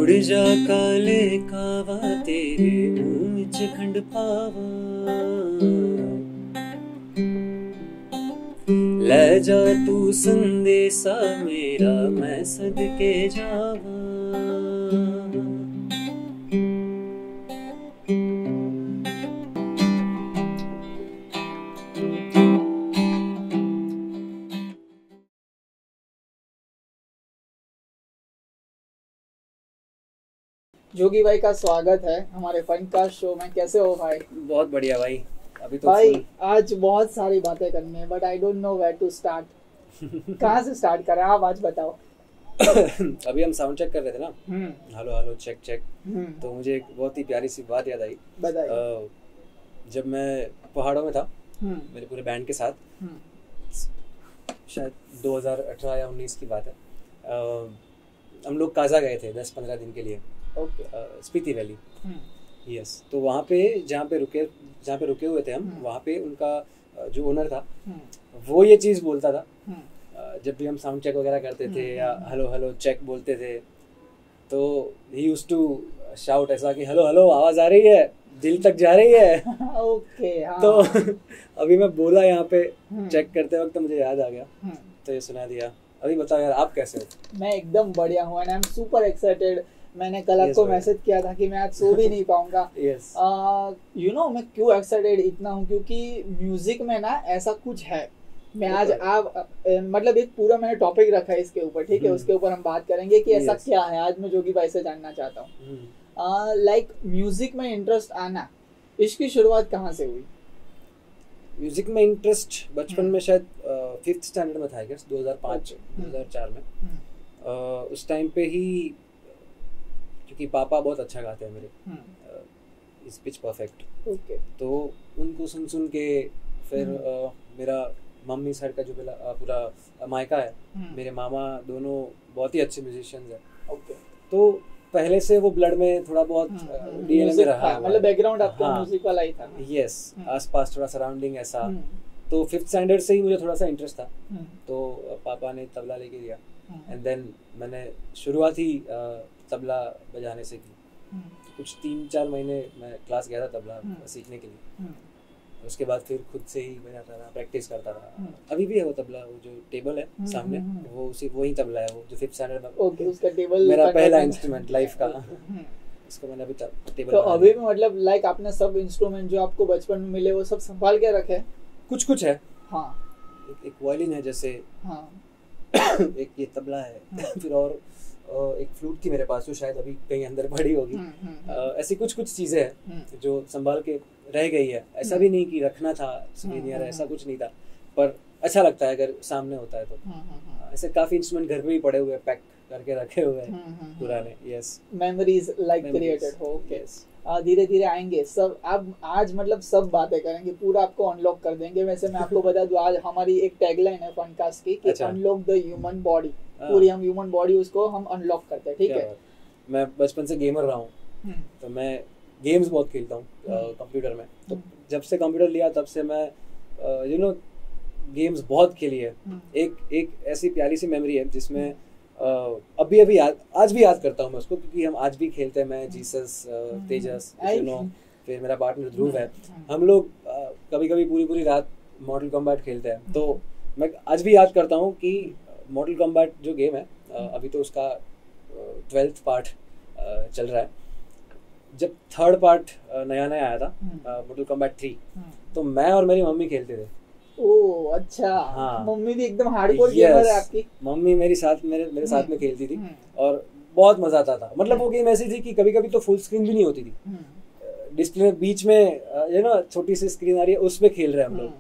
उड़ जा काले कावा तेरे मुंह विच खंड पावा, ले जा तू संदेशा मेरा मैं सदके जावा। जोगी भाई का स्वागत है हमारे फनकास्ट शो में। कैसे हो भाई? बहुत बढ़िया भाई। अभी तो भाई आज बहुत सारी बातें करनी है but I don't know where to start. कहाँ से स्टार्ट करें आप आज बताओ। अभी हम साउंड चेक कर रहे थे ना, हेलो हेलो चेक चेक, तो मुझे एक बहुत ही प्यारी सी बात याद आई। जब मैं पहाड़ों में था मेरे पूरे बैंड के साथ, शायद 2018 या 19 की बात है, हम लोग काजा गए थे 10-15 दिन के लिए। स्पीति वैली। यस, तो वहाँ पे जहाँ पे रुके हुए थे हम, वहाँ पे उनका जो ओनर था वो ये चीज़ बोलता था जब भी हम साउंड चेक वगैरह करते थे या हेलो हेलो चेक बोलते थे, तो ही यूज्ड टू शाउट ऐसा कि हेलो हेलो आवाज़ आ रही है, दिल तक जा रही है। हाँ। तो अभी मैं बोला यहाँ पे चेक करते वक्त मुझे याद आ गया, तो ये सुना दिया। अभी बताओ यार, आप कैसे हो? मैं एकदम बढ़िया हूँ and I am super excited. मैंने कल आपको मैसेज किया था कि मैं आज सो भी नहीं पाऊंगा। यू नो मैं क्यों एक्साइटेड इतना हूँ, क्योंकि म्यूजिक में ना ऐसा कुछ है। मैं आज आप मतलब एक पूरा मैंने टॉपिक रखा है इसके ऊपर, ठीक है, उसके ऊपर हम बात करेंगे कि ऐसा क्या है। आज मैं जोगी भाई से जानना चाहता हूँ लाइक म्यूजिक में इंटरेस्ट आना, इसकी शुरुआत कहाँ से हुई? म्यूजिक में इंटरेस्ट बचपन में शायद 5th स्टैंडर्ड में था, आई गेस 2005-2004 में। उस टाइम पे ही, क्योंकि पापा बहुत अच्छा गाते हैं मेरे, इज पिच परफेक्ट, तो उनको सुन सुन के फिर मेरा मम्मी साइड का जो पूरा मायका है, मेरे मामा दोनों बहुत ही अच्छे म्यूजिशियंस हैं। तो पहले से वो ब्लड में थोड़ा बहुत डीएनए में रहा, मतलब बैकग्राउंड आपका म्यूजिक वाला ही था। यस, आसपास थोड़ा सराउंडिंग ऐसा। तो 5th स्टैंडर्ड से ही मुझे थोड़ा सा इंटरेस्ट था, तो पापा ने तबला लेके दिया एंड देन मैंने शुरुआत ही तबला बजाने से की। कुछ 3-4 महीने मैं क्लास गया था तबला सीखने के लिए। उसके बाद फिर खुद से ही बजाता रहा, प्रैक्टिस करता रहा। अभी भी है वो तबला, वो जो टेबल है सामने, वही तबला है वो जो 5th स्टैंडर्ड में उसका टेबल मेरा पहला इंस्ट्रूमेंट लाइफ का। उसको मैंने अभी टेबल। तो अभी भी मतलब लाइक आपने सब इंस्ट्रूमेंट जो आपको बचपन में मिले वो सब संभाल के रखे? कुछ है। हाँ, एक वायलिन है जैसे, एक ये तबला है, फिर और एक फ्लूट थी मेरे पास जो शायद अभी कहीं अंदर पड़ी होगी। ऐसी कुछ चीजें हैं जो संभाल के रह गई है। ऐसा भी नहीं कि रखना था सुवेनियर, ऐसा कुछ नहीं था, पर अच्छा लगता है अगर सामने होता है तो। ऐसे काफी इंस्ट्रूमेंट घर में भी पड़े हुए, पैक करके रखे हुए हैं पुराने। यस, मेमोरीज लाइक क्रिएटेड हो। धीरे धीरे आएंगे सब। अब आज मतलब सब बातें करेंगे, पूरा आपको अनलॉक कर देंगे। वैसे मैं आपको बता दूं, आज हमारी एक टैगलाइन है फनकास्ट की कि अनलॉक द ह्यूमन बॉडी। पूरी हम ह्यूमन बॉडी उसको हम अनलॉक करते हैं, ठीक है। मैं बचपन से गेमर रहा हूँ, तो मैं गेम्स बहुत खेलता हूँ कंप्यूटर में। तो जब से कंप्यूटर लिया तब से मैं यू नो गेम्स बहुत खेली है। एक ऐसी प्यारी सी मेमोरी है जिसमें अभी आज भी याद करता हूँ मैं उसको, क्योंकि हम आज भी खेलते हैं। मैं, जीसस, तेजस, फिर मेरा पार्टनर ध्रुव है। हम लोग कभी कभी पूरी रात मॉर्टल कॉम्बैट खेलते हैं। तो मैं आज भी याद करता हूँ कि मॉर्टल कॉम्बैट जो गेम है, अभी तो उसका 12th पार्ट चल रहा है। जब 3rd पार्ट नया आया था, मॉर्टल कॉम्बैट 3, तो मैं और मेरी मम्मी खेलते थे। ओह अच्छा। हाँ, मम्मी भी एकदम हार्डकोर गेमर है आपकी? मम्मी मेरे साथ में खेलती थी और बहुत मजा आता था। मतलब वो गेम ऐसी थी कि कभी कभी तो फुल स्क्रीन भी नहीं होती थी, डिस्प्ले बीच में छोटी सी स्क्रीन आ रही है, उसमें खेल रहे हैं हम लोग।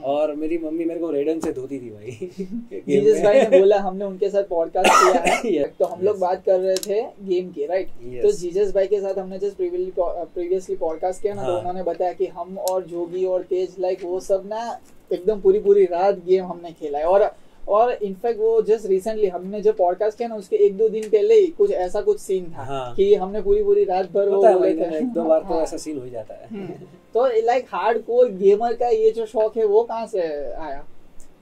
और मेरी मम्मी मेरे को रेडन से धोती थी भाई। जीजस भाई ने बोला, हमने उनके साथ पॉडकास्ट किया है। तो हम लोग बात कर रहे थे गेम की, राइट? तो जीजस भाई के साथ हमने जस्ट प्रीवियसली पॉडकास्ट किया ना, तो उन्होंने बताया कि हम और जोगी और तेज लाइक वो सब ना एकदम पूरी रात गेम हमने खेला है। और इनफैक्ट वो जस्ट रिसेंटली हमने जो पॉडकास्ट किया ना, उसके 1-2 दिन पहले ही ऐसा कुछ सीन था कि हमने पूरी रात भर वो बोले थे। 1-2 बार तो ऐसा सीन हो ही जाता है। तो लाइक हार्डकोर गेमर का ये जो शौक है वो कहाँ से आया?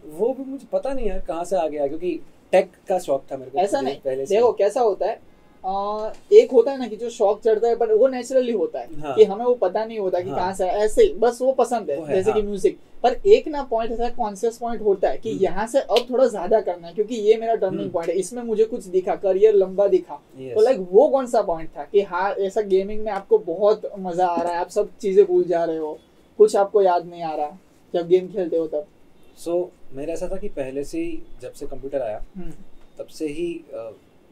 वो भी मुझे पता नहीं यार कहाँ से आ गया, क्योंकि टेक का शौक था मेरे को। ऐसा नहीं, देखो कैसा होता है, एक होता है ना कि जो शौक चढ़ता है पर वो नेचुरली होता है। हाँ। कि हमें वो पता नहीं होता कि कहाँ से ऐसे बस वो पसंद है जैसे कि म्यूजिक। पर एक ना पॉइंट ऐसा कॉन्शियस पॉइंट होता है कि यहाँ से अब थोड़ा ज्यादा करना है क्योंकि ये मेरा टर्निंग पॉइंट है, इसमें मुझे कुछ दिखा, करियर लंबा दिखा। तो लाइक वो कौन सा पॉइंट था कि हाँ ऐसा गेमिंग में आपको बहुत मजा आ रहा है, आप सब चीजें भूल जा रहे हो, कुछ आपको याद नहीं आ रहा जब गेम खेलते हो तब? मेरा ऐसा था कि पहले से ही जब से कंप्यूटर आया तब से ही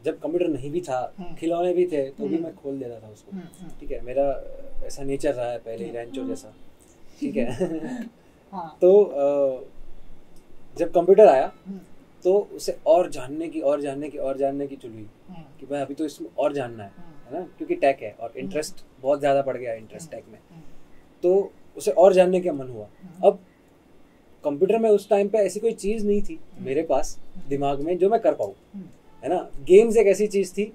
जब कंप्यूटर नहीं भी था, खिलौने भी थे तो भी मैं खोल देता था उसको। ठीक है, मेरा ऐसा नेचर रहा है पहले ही, रैंचो जैसा। ठीक है। तो जब कंप्यूटर आया तो उसे और जानने की चुल हुई कि भाई अभी तो इसमें और जानना है ना, क्योंकि टेक है और इंटरेस्ट बहुत ज़्यादा बढ़ गया इंटरेस्ट टेक में, तो उसे और जानने का मन हुआ। अब कंप्यूटर में उस टाइम पे ऐसी कोई चीज़ नहीं थी मेरे पास दिमाग में जो मैं कर पाऊँ, है ना। गेम्स एक ऐसी चीज़ थी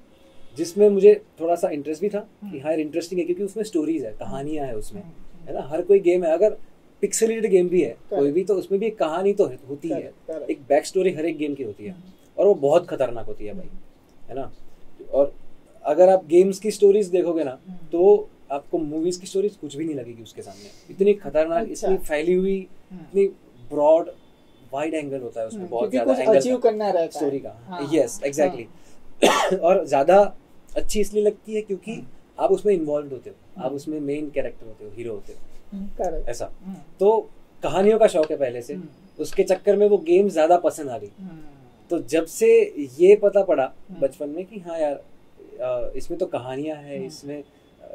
जिसमें मुझे थोड़ा सा इंटरेस्ट भी था कि हाँ इंटरेस्टिंग है क्योंकि उसमें स्टोरीज है, कहानियाँ है उसमें, है ना। हर कोई गेम है, अगर पिक्सेलेटेड गेम भी है कोई भी, तो उसमें भी एक कहानी तो होती है, एक बैक स्टोरी हर एक गेम की होती है और वो बहुत खतरनाक होती है भाई, है ना। और अगर आप गेम्स की स्टोरीज देखोगे ना तो आपको मूवीज की स्टोरीज कुछ भी नहीं लगेगी उसके सामने। इतनी खतरनाक, इतनी फैली हुई, इतनी ब्रॉड वाइड एंगल होता है उसमें, बहुत ज्यादा एंगल अचीव करना रहता है स्टोरी का। Yes exactly. और ज्यादा अच्छी इसलिए लगती है क्योंकि आप उसमें इन्वॉल्व होते हो, आप उसमें मेन कैरेक्टर होते हो, हीरो होते हो, ऐसा। तो कहानियों का शौक है पहले से, उसके चक्कर में वो गेम ज्यादा पसंद आ गई। तो जब से ये पता पड़ा बचपन में कि हाँ यार इसमें तो कहानियां है, इसमें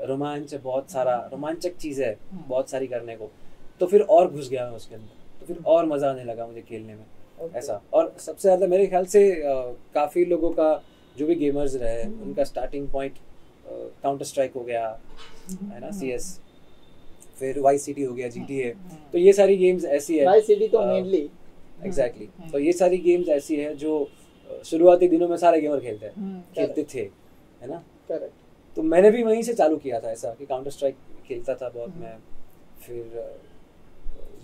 रोमांच है, बहुत सारा रोमांचक चीज है बहुत सारी करने को, तो फिर और घुस गया मैं उसके अंदर, तो फिर और मजा आने लगा मुझे खेलने में, ऐसा। और सबसे ज्यादा मेरे ख्याल से काफी लोगों का जो भी गेमर्स रहे उनका स्टार्टिंग पॉइंट काउंटर स्ट्राइक हो गया, है ना, CS, फिर वाइस सिटी हो गया, GTA। तो ये सारी गेम्स ऐसी है, वाइस सिटी तो मेनली एग्जैक्टली। तो ये सारी गेम्स ऐसी है जो शुरुआती दिनों में सारे गेमर खेलते थे, है ना। तो मैंने भी वहीं से चालू किया था ऐसा कि काउंटर स्ट्राइक खेलता था बहुत मैं, फिर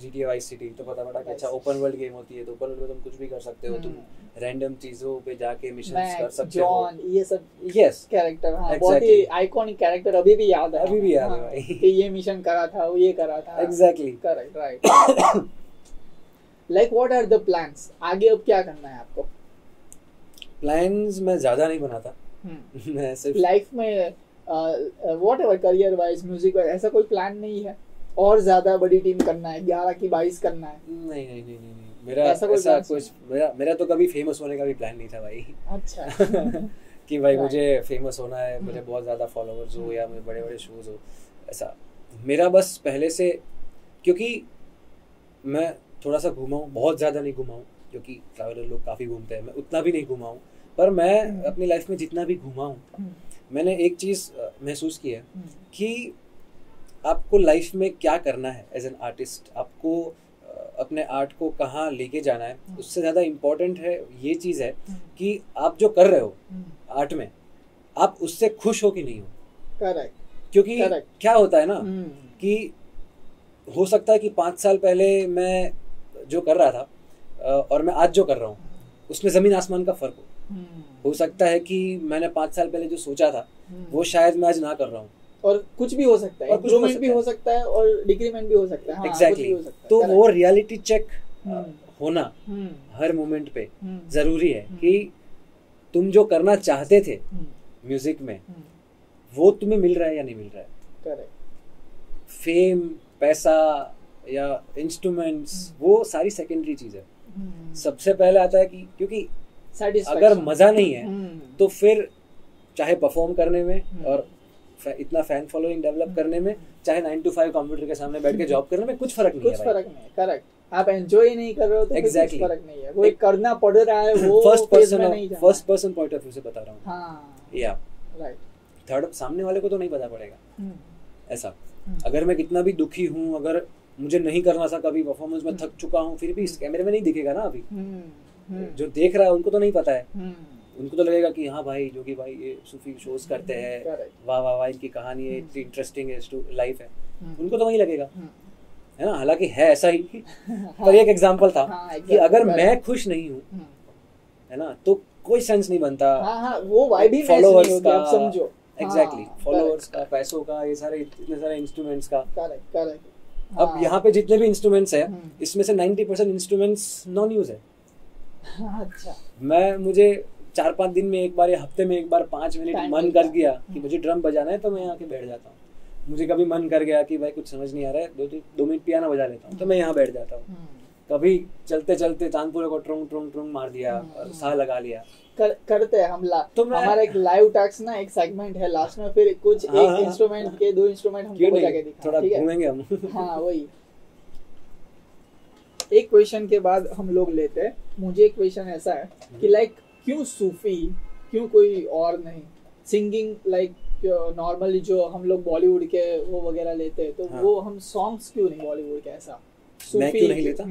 GTA वाइस सिटी। तो पता पड़ा कि अच्छा ओपन वर्ल्ड गेम होती है, तो ओपन वर्ल्ड में तुम कुछ भी कर सकते हो, तुम रैंडम चीजों पे जाके मिशंस कर सकते हो, जॉन, ये सब यस कैरेक्टर, हाँ बहुत ही आइकॉनिक कैरेक्टर, अभी भी याद है भाई कि ये मिशन करा था, वो ये करा था, exactly, correct, right. Like what are the plans, आगे अब क्या करना है आपको? प्लान्स मैं ज्यादा नहीं बनाता। मैं सिर्फ लाइफ में whatever career wise, music wise, ऐसा कोई प्लान नहीं है और ज्यादा बड़ी टीम करना है, 11 की 22 करना है? नहीं, मेरा ऐसा कुछ मेरा तो कभी फेमस होने का भी प्लान नहीं था भाई। अच्छा। कि भाई मुझे फेमस होना है, मुझे बहुत ज्यादा फॉलोअर्स हो या मुझे बड़े बड़े शोज हो, ऐसा। मेरा बस पहले से, क्योंकि मैं थोड़ा सा घूमा हूँ, बहुत ज्यादा नहीं घूमा हूँ, क्योंकि ट्रैवलर लोग काफी घूमते हैं, मैं उतना भी नहीं घूमा हूँ, पर मैं अपनी लाइफ में जितना भी घूमा हूँ मैंने एक चीज महसूस की है कि आपको लाइफ में क्या करना है एज एन आर्टिस्ट, आपको अपने आर्ट को कहाँ लेके जाना है, उससे ज़्यादा इम्पोर्टेंट है ये चीज़ है कि आप जो कर रहे हो आर्ट में, आप उससे खुश हो कि नहीं हो। करेक्ट। क्योंकि क्या होता है ना कि हो सकता है कि 5 साल पहले मैं जो कर रहा था और मैं आज जो कर रहा हूँ उसमें ज़मीन आसमान का फ़र्क हो सकता है कि मैंने 5 साल पहले जो सोचा था वो शायद मैं आज ना कर रहा हूँ, और कुछ भी हो सकता है, इंप्रूवमेंट भी हो सकता है और डिक्रीमेंट भी हो सकता है। एग्जैक्टली। तो वो रियलिटी चेक होना हर मोमेंट पे जरूरी है कि तुम जो करना चाहते थे म्यूजिक में वो तुम्हें मिल रहा है या नहीं मिल रहा है। करेक्ट। फेम, पैसा या इंस्ट्रूमेंट्स वो सारी सेकेंडरी चीज है। सबसे पहले आता है कि क्योंकि अगर मजा नहीं है तो फिर चाहे परफॉर्म करने में और इतना फैन फॉलोइंग डेवलप करने में, चाहे 9 to 5 कंप्यूटर के सामने बैठ के जॉब करने में कुछ फर्क नहीं है। फर्क नहीं है। करेक्ट। आप एंजॉय नहीं कर रहे हो तो exactly. कुछ फर्क नहीं है, वो एक करना पड़ रहा है, वो first person point of view से बता रहा हूँ। हाँ, या राइट। थर्ड सामने वाले को तो नहीं पता पड़ेगा ऐसा। अगर मैं कितना भी दुखी हूँ, अगर मुझे नहीं करना था कभी परफॉर्मेंस में, थक चुका हूँ, फिर भी इस कैमरे में नहीं दिखेगा ना अभी। जो देख रहा है उनको तो नहीं पता है, उनको तो लगेगा कि हाँ भाई जो कि भाई ये सूफी शोज करते हैं, वाह वाह वाह इनकी कहानी है, इतनी इंटरेस्टिंग है, लाइफ है, उनको तो वही लगेगा, है ना। हालांकि है ऐसा ही पर एक एग्जांपल था कि अगर मैं खुश नहीं हूँ, है ना, तो कोई सेंस नहीं बनता। हाँ, वो वाइब ही मैच नहीं होगी, आप समझो। एग्जैक्टली, फॉलोअर्स का, पैसों का, ये सारे इतने सारे इंस्ट्रूमेंट्स का। करेक्ट। अब यहाँ पे जितने भी इंस्ट्रूमेंट्स है इसमें से 90% इंस्ट्रूमेंट्स नॉन यूज है। अच्छा, मुझे 4-5 दिन में एक बार या हफ्ते में एक बार 5 मिनट मन कर गया कि मुझे ड्रम बजाना है तो मैं यहाँ के बैठ जाता हूँ। मुझे कभी मन कर गया कि भाई कुछ समझ नहीं आ रहा है, 2 मिनट पियानो बजा लेता हूँ, तो मैं यहाँ बैठ जाता हूँ। कभी चलते चलते तानपुरे को ट्रुंग ट्रुंग ट्रुंग मार दिया और साह लगा लिया। करते हैं हम तो हमारा एक लाइव टॉक्स ना, एक सेगमेंट है लास्ट में, फिर कुछ एक इंस्ट्रूमेंट के 2 इंस्ट्रूमेंट हमको बजा के दिखा, थोड़ा घूमेंगे हम। हाँ वही। एक क्वेश्चन के बाद हम लोग लेते हैं। मुझे एक क्वेश्चन ऐसा है कि लाइक क्यों सूफी, क्यों कोई और नहीं? सिंगिंग लाइक नॉर्मली जो हम लोग बॉलीवुड के वो वगैरह लेते हैं, तो वो हम सॉन्ग्स क्यों नहीं बॉलीवुड के? ऐसा मैं क्यों नहीं लेता?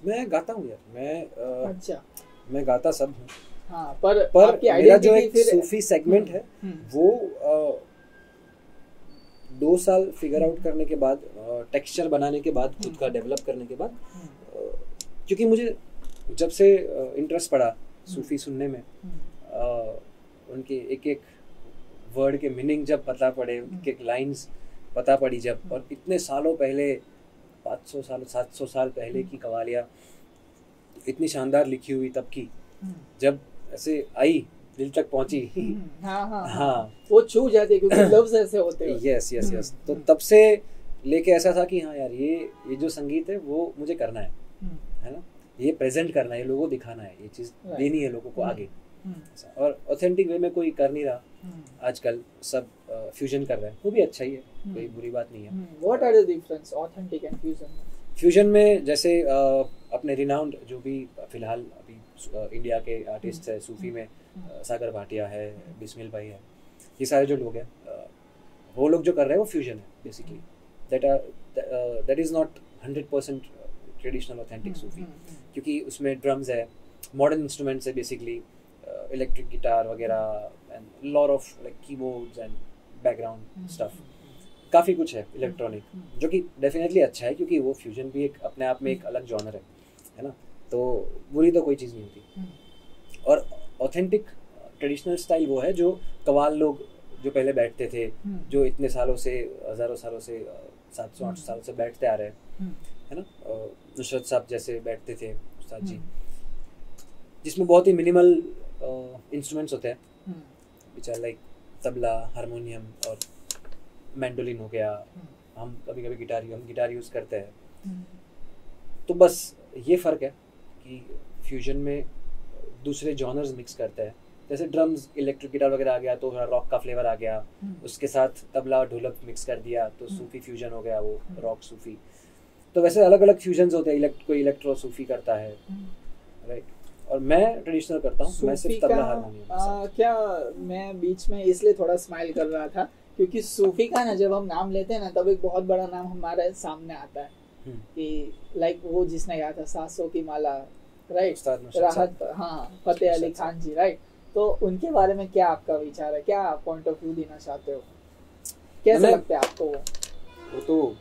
मैं गाता हूँ यार, अच्छा, मैं गाता सब हूँ। हाँ, पर मेरा जो एक सूफी सेगमेंट है वो 2 साल फिगर आउट करने के बाद, टेक्सचर बनाने के बाद, खुद का डेवलप करने के बाद, क्योंकि मुझे जब से इंटरेस्ट पड़ा सूफी सुनने में, उनके एक एक वर्ड के मीनिंग जब पता पड़े, उनके लाइंस पता पड़ी जब, और इतने सालों पहले, 500 साल 700 साल पहले की कवालियाँ इतनी शानदार लिखी हुई तब की, जब ऐसे आई दिल तक पहुंची। हाँ, वो छू जाती है क्योंकि लफ्ज ऐसे होते हैं। यस। तो तब से लेके ऐसा था कि हाँ यार, ये जो संगीत है वो मुझे करना है ना, ये प्रेजेंट करना है, लोगों को दिखाना है, ये चीज देनी है लोगों को आगे। और ऑथेंटिक वे में कोई कर नहीं रहा आजकल, सब फ्यूजन कर रहा है, वो भी अच्छा ही है, कोई बुरी बात नहीं है। What are the difference authentic and fusion? Fusion में जैसे अपने रिनाउंड जो भी फिलहाल अभी इंडिया के आर्टिस्ट है सूफी में, सागर भाटिया है, बिस्मिल भाई है, ये सारे जो लोग हैं, वो लोग जो कर रहे हैं वो फ्यूजन है basically. That is not 100% traditional authentic Sufi, क्योंकि उसमें ड्रम्स है, मॉडर्न इंस्ट्रूमेंट्स है बेसिकली, इलेक्ट्रिक गिटार वगैरह, and lot of like keyboards and background stuff, काफ़ी कुछ है इलेक्ट्रॉनिक, जो कि डेफिनेटली अच्छा है, क्योंकि वो फ्यूजन भी एक अपने आप में एक अलग जॉनर है ना, तो बुरी तो कोई चीज़ नहीं होती। और ऑथेंटिक ट्रेडिशनल स्टाइल वो है जो कव्वाल लोग जो पहले बैठते थे, जो इतने सालों से, हज़ारों सालों से, 700-800 सालों से बैठते आ रहे हैं, है ना, नुसरत साहब जैसे बैठते थे उस्ताद जी, जिसमें बहुत ही मिनिमल इंस्ट्रूमेंट्स होते हैं, which are like tabla, harmonium और मैंडोलिन हो गया, हम कभी कभी गिटार यूज़ करते हैं। तो बस ये फ़र्क है कि फ्यूजन में दूसरे जॉनर्स मिक्स करते हैं, जैसे ड्रम्स, इलेक्ट्रिक गिटार वगैरह आ गया तो रॉक का फ्लेवर आ गया, उसके साथ तबला ढोलक मिक्स कर दिया तो सूफी फ्यूजन हो गया, वो रॉक सूफी। तो वैसे अलग अलग फ्यूजन्स होते हैं, कोई इलेक्ट्रो सूफी करता है, राइट, और मैं ट्रेडिशनल करता हूँ, मैं सिर्फ तबला हारमोनियम। क्या मैं बीच में इसलिए थोड़ा स्माइल कर रहा था क्योंकि सूफी का ना जब हम नाम लेते हैं ना, तब एक बहुत बड़ा नाम हमारे सामने आता है कि लाइक वो जिसने गाया था 700 की माला, राइट, राहत, हाँ, फतेह अली खान जी, राइट। तो उनके बारे में क्या आपका विचार है, क्या पॉइंट ऑफ व्यू देना चाहते हो, कैसे लगता है आपको? वो तो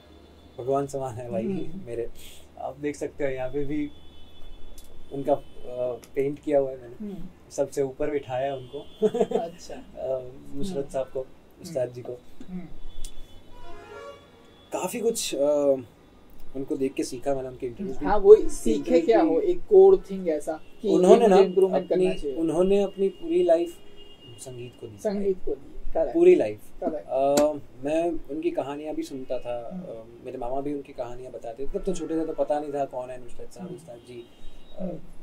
भगवान समान है भाई मेरे, आप देख सकते हो यहाँ पे भी उनका पेंट किया हुआ है मैंने, सबसे ऊपर बिठाया उनको। अच्छा। नुसरत साहब को, उस्ताद जी को, काफी कुछ उनको देख के सीखा मैंने, उनके इंटरव्यूज। हाँ, वो सीखे क्या हो, एक कोर थिंग ऐसा कि उन्होंने अपनी पूरी लाइफ संगीत को दी, पूरी लाइफ। मैं उनकी कहानियां भी सुनता था, मेरे मामा भी उनकी कहानियां बताते थे, तब तो छोटे थे तो पता नहीं था कौन है नुसरत साहब, उस्ताद जी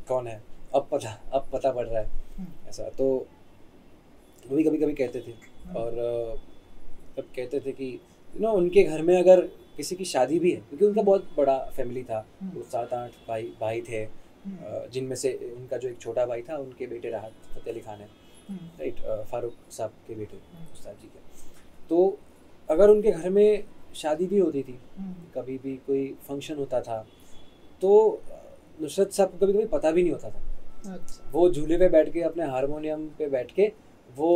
कौन है, अब पता पड़ रहा है ऐसा। तो वो भी कभी कभी कहते थे, और तब कहते थे कि उनके घर में अगर किसी की शादी भी है, क्योंकि उनका बहुत बड़ा फैमिली था, वो 7-8 भाई थे, जिनमें से उनका जो एक छोटा भाई था, उनके बेटे राहत फतेह अली खान है, राइट, फारूक साहब के बेटे उस्ताद जी के। तो अगर उनके घर में शादी भी होती थी, कभी भी कोई फंक्शन होता था, तो नुसरत साहब को कभी कभी पता भी नहीं होता था। अच्छा। वो झूले पे बैठ के, अपने हारमोनियम पे बैठ के वो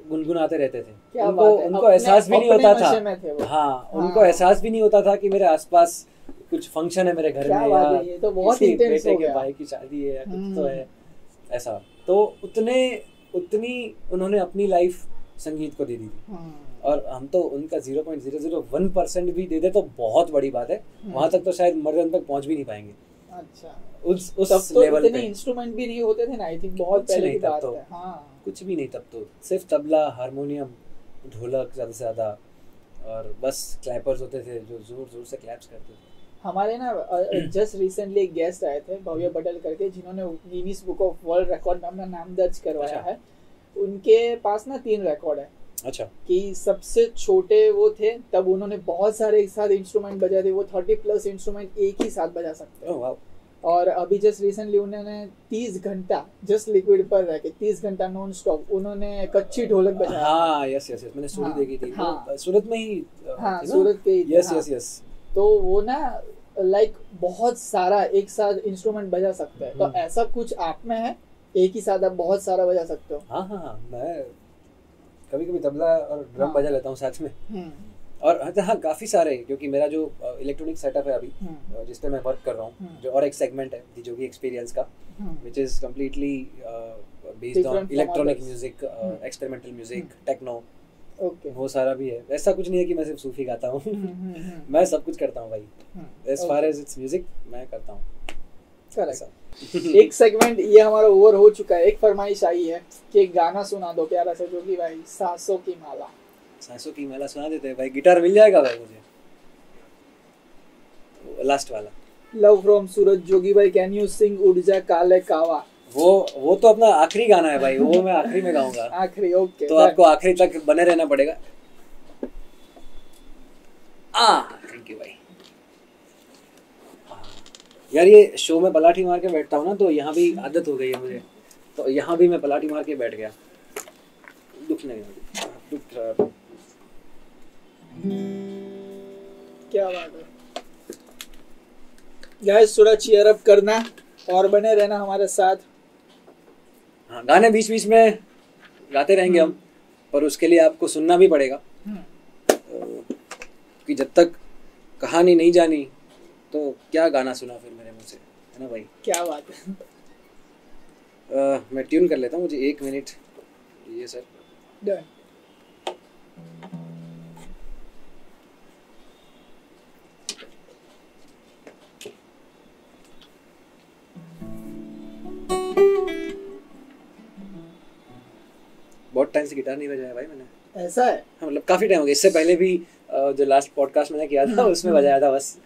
गुनगुनाते रहते थे, उनको एहसास भी नहीं होता था। हाँ, उनको एहसास भी नहीं होता था कि मेरे आसपास कुछ फंक्शन है मेरे घर में, या तो बहुत इंटेंस हो गया, भाई की शादी है या कुछ तो है ऐसा। तो उतनी उन्होंने अपनी लाइफ संगीत को दे दी थी। और हम तो उनका 0.001% भी दे दे तो बहुत बड़ी बात है। वहां तक तो शायद मर्दन तक पहुंच भी नहीं पाएंगे। अच्छा, उस लेवल पे इंस्ट्रूमेंट भी नहीं होते थे ना, आई थिंक बहुत पहले की बात है। हाँ, कुछ भी नहीं तब तो, सिर्फ तबला, हारमोनियम, ढोलक ज्यादा से ज्यादा, और बस क्लैपर्स होते थे जो जोर जोर से क्लैप्स करते थे। हमारे ना जस्ट रिसेंटली एक गेस्ट आए थे भव्य पटेल करके, जिन्होंने Guinness book of world record में अपना नाम दर्ज करवाया है। उनके पास ना 3 रिकॉर्ड है। अच्छा। कि सबसे छोटे वो थे तब उन्होंने बहुत सारे एक साथ इंस्ट्रूमेंट बजाए थे, वो 30+ इंस्ट्रूमेंट एक ही साथ बजा सकते हैं। वाह। और अभी जस्ट रिसेंटली उन्होंने 30 घंटा जस्ट लिक्विड पर रह के 30 घंटा नॉन स्टॉप उन्होंने कच्ची ढोलक बजाया। हाँ, यस मैंने स्टोरी देखी थी। हाँ, सूरत में ही। हाँ, सूरत के। यस। तो वो ना लाइक बहुत सारा एक साथ इंस्ट्रूमेंट बजा सकते हैं। तो ऐसा कुछ आप में है, एक ही साथ आप बहुत सारा बजा सकते हो? हाँ, मैं कभी तबला और ड्रम बजा लेता हूँ साथ में। और हाँ, काफी सारे, क्योंकि मेरा जो इलेक्ट्रॉनिक सेटअप है अभी जिस पे मैं वर्क कर रहा हूँ, जो और एक सेगमेंट है जो कि एक्सपीरियंस का, which is completely based on electronic music, experimental music, techno. वो सारा भी है। ऐसा कुछ नहीं है कि मैं सिर्फ सूफी गाता हूँ। मैं सब कुछ करता हूँ भाई। As far as it's music मैं करता हूँ। एक सेगमेंट ये हमारा ओवर हो चुका है। एक फरमाइश आई है कि एक गाना सुना दो प्यारा सा, जोगी भाई, सांसों की माला। सांसों की माला सुना देते हैं भाई। गिटार मिल जाएगा भाई मुझे, लास्ट वाला। लव फ्रॉम सूरज, जोगी भाई कैन यू सिंग उड़ जा काले कावा? वो तो अपना आखिरी गाना है भाई, वो मैं आखिरी में गाऊंगा। आखिरी, ओके। तो आपको आखिरी तक बने रहना पड़ेगा। थैंक यू भाई। यार ये शो में पलाठी मार के बैठता हूँ ना, तो यहाँ भी आदत हो गई है मुझे, तो यहाँ भी मैं पलाठी मार के बैठ गया। दुख रहा। क्या बात है गाइस, थोड़ा चीयर अप करना और बने रहना हमारे साथ। हाँ, गाने बीच बीच में गाते रहेंगे हम, पर उसके लिए आपको सुनना भी पड़ेगा, कि जब तक कहानी नहीं जानी तो क्या गाना सुना फिर मेरे मुंह से, है ना भाई? क्या बात है। मैं ट्यून कर लेता हूँ, मुझे 1 मिनट ये सर। डन। बहुत टाइम से गिटार नहीं बजाया भाई मैंने। ऐसा है? हाँ, मतलब काफी टाइम हो गया। इससे पहले भी जो लास्ट पॉडकास्ट मैंने किया था उसमें बजाया था बस।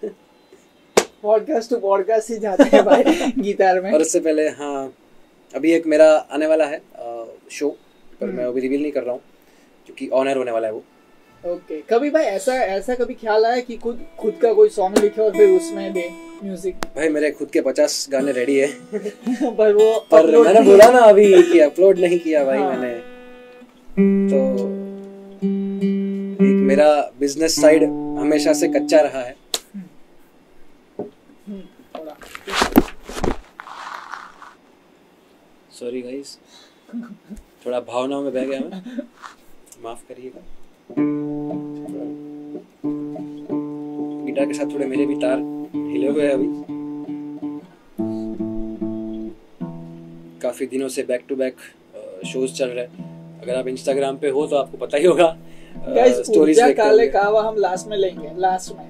पॉडकास्ट टू पॉडकास्ट ही जाते हैं भाई गिटार में। और उससे पहले हाँ, अभी एक मेरा आने वाला है शो, पर मैं अभी रिवील नहीं कर रहा हूँ क्योंकि ऑन एयर होने वाला है वो। ओके। कभी भाई ऐसा कभी ख्याल आया कि खुद का कोई सॉन्ग लिखे और फिर उसमें दे म्यूजिक? भाई मेरे खुद के 50 गाने रेडी है पर मैंने बोला ना अभी कि अपलोड नहीं किया भाई। हाँ। मैंने तो एक मेरा बिजनेस साइड हमेशा से कच्चा रहा है। सॉरी गाइस, थोड़ा भावनाओं में बह गया मैं, माफ करिएगा। गिटार के साथ थोड़े मेरे भी तार हिले हुए हैं अभी। काफी दिनों से बैक टू बैक शोज चल रहे हैं। अगर आप इंस्टाग्राम पे हो तो आपको पता ही होगा। स्टोरीज काले कावा हम लास्ट में लेंगे, लास्ट में।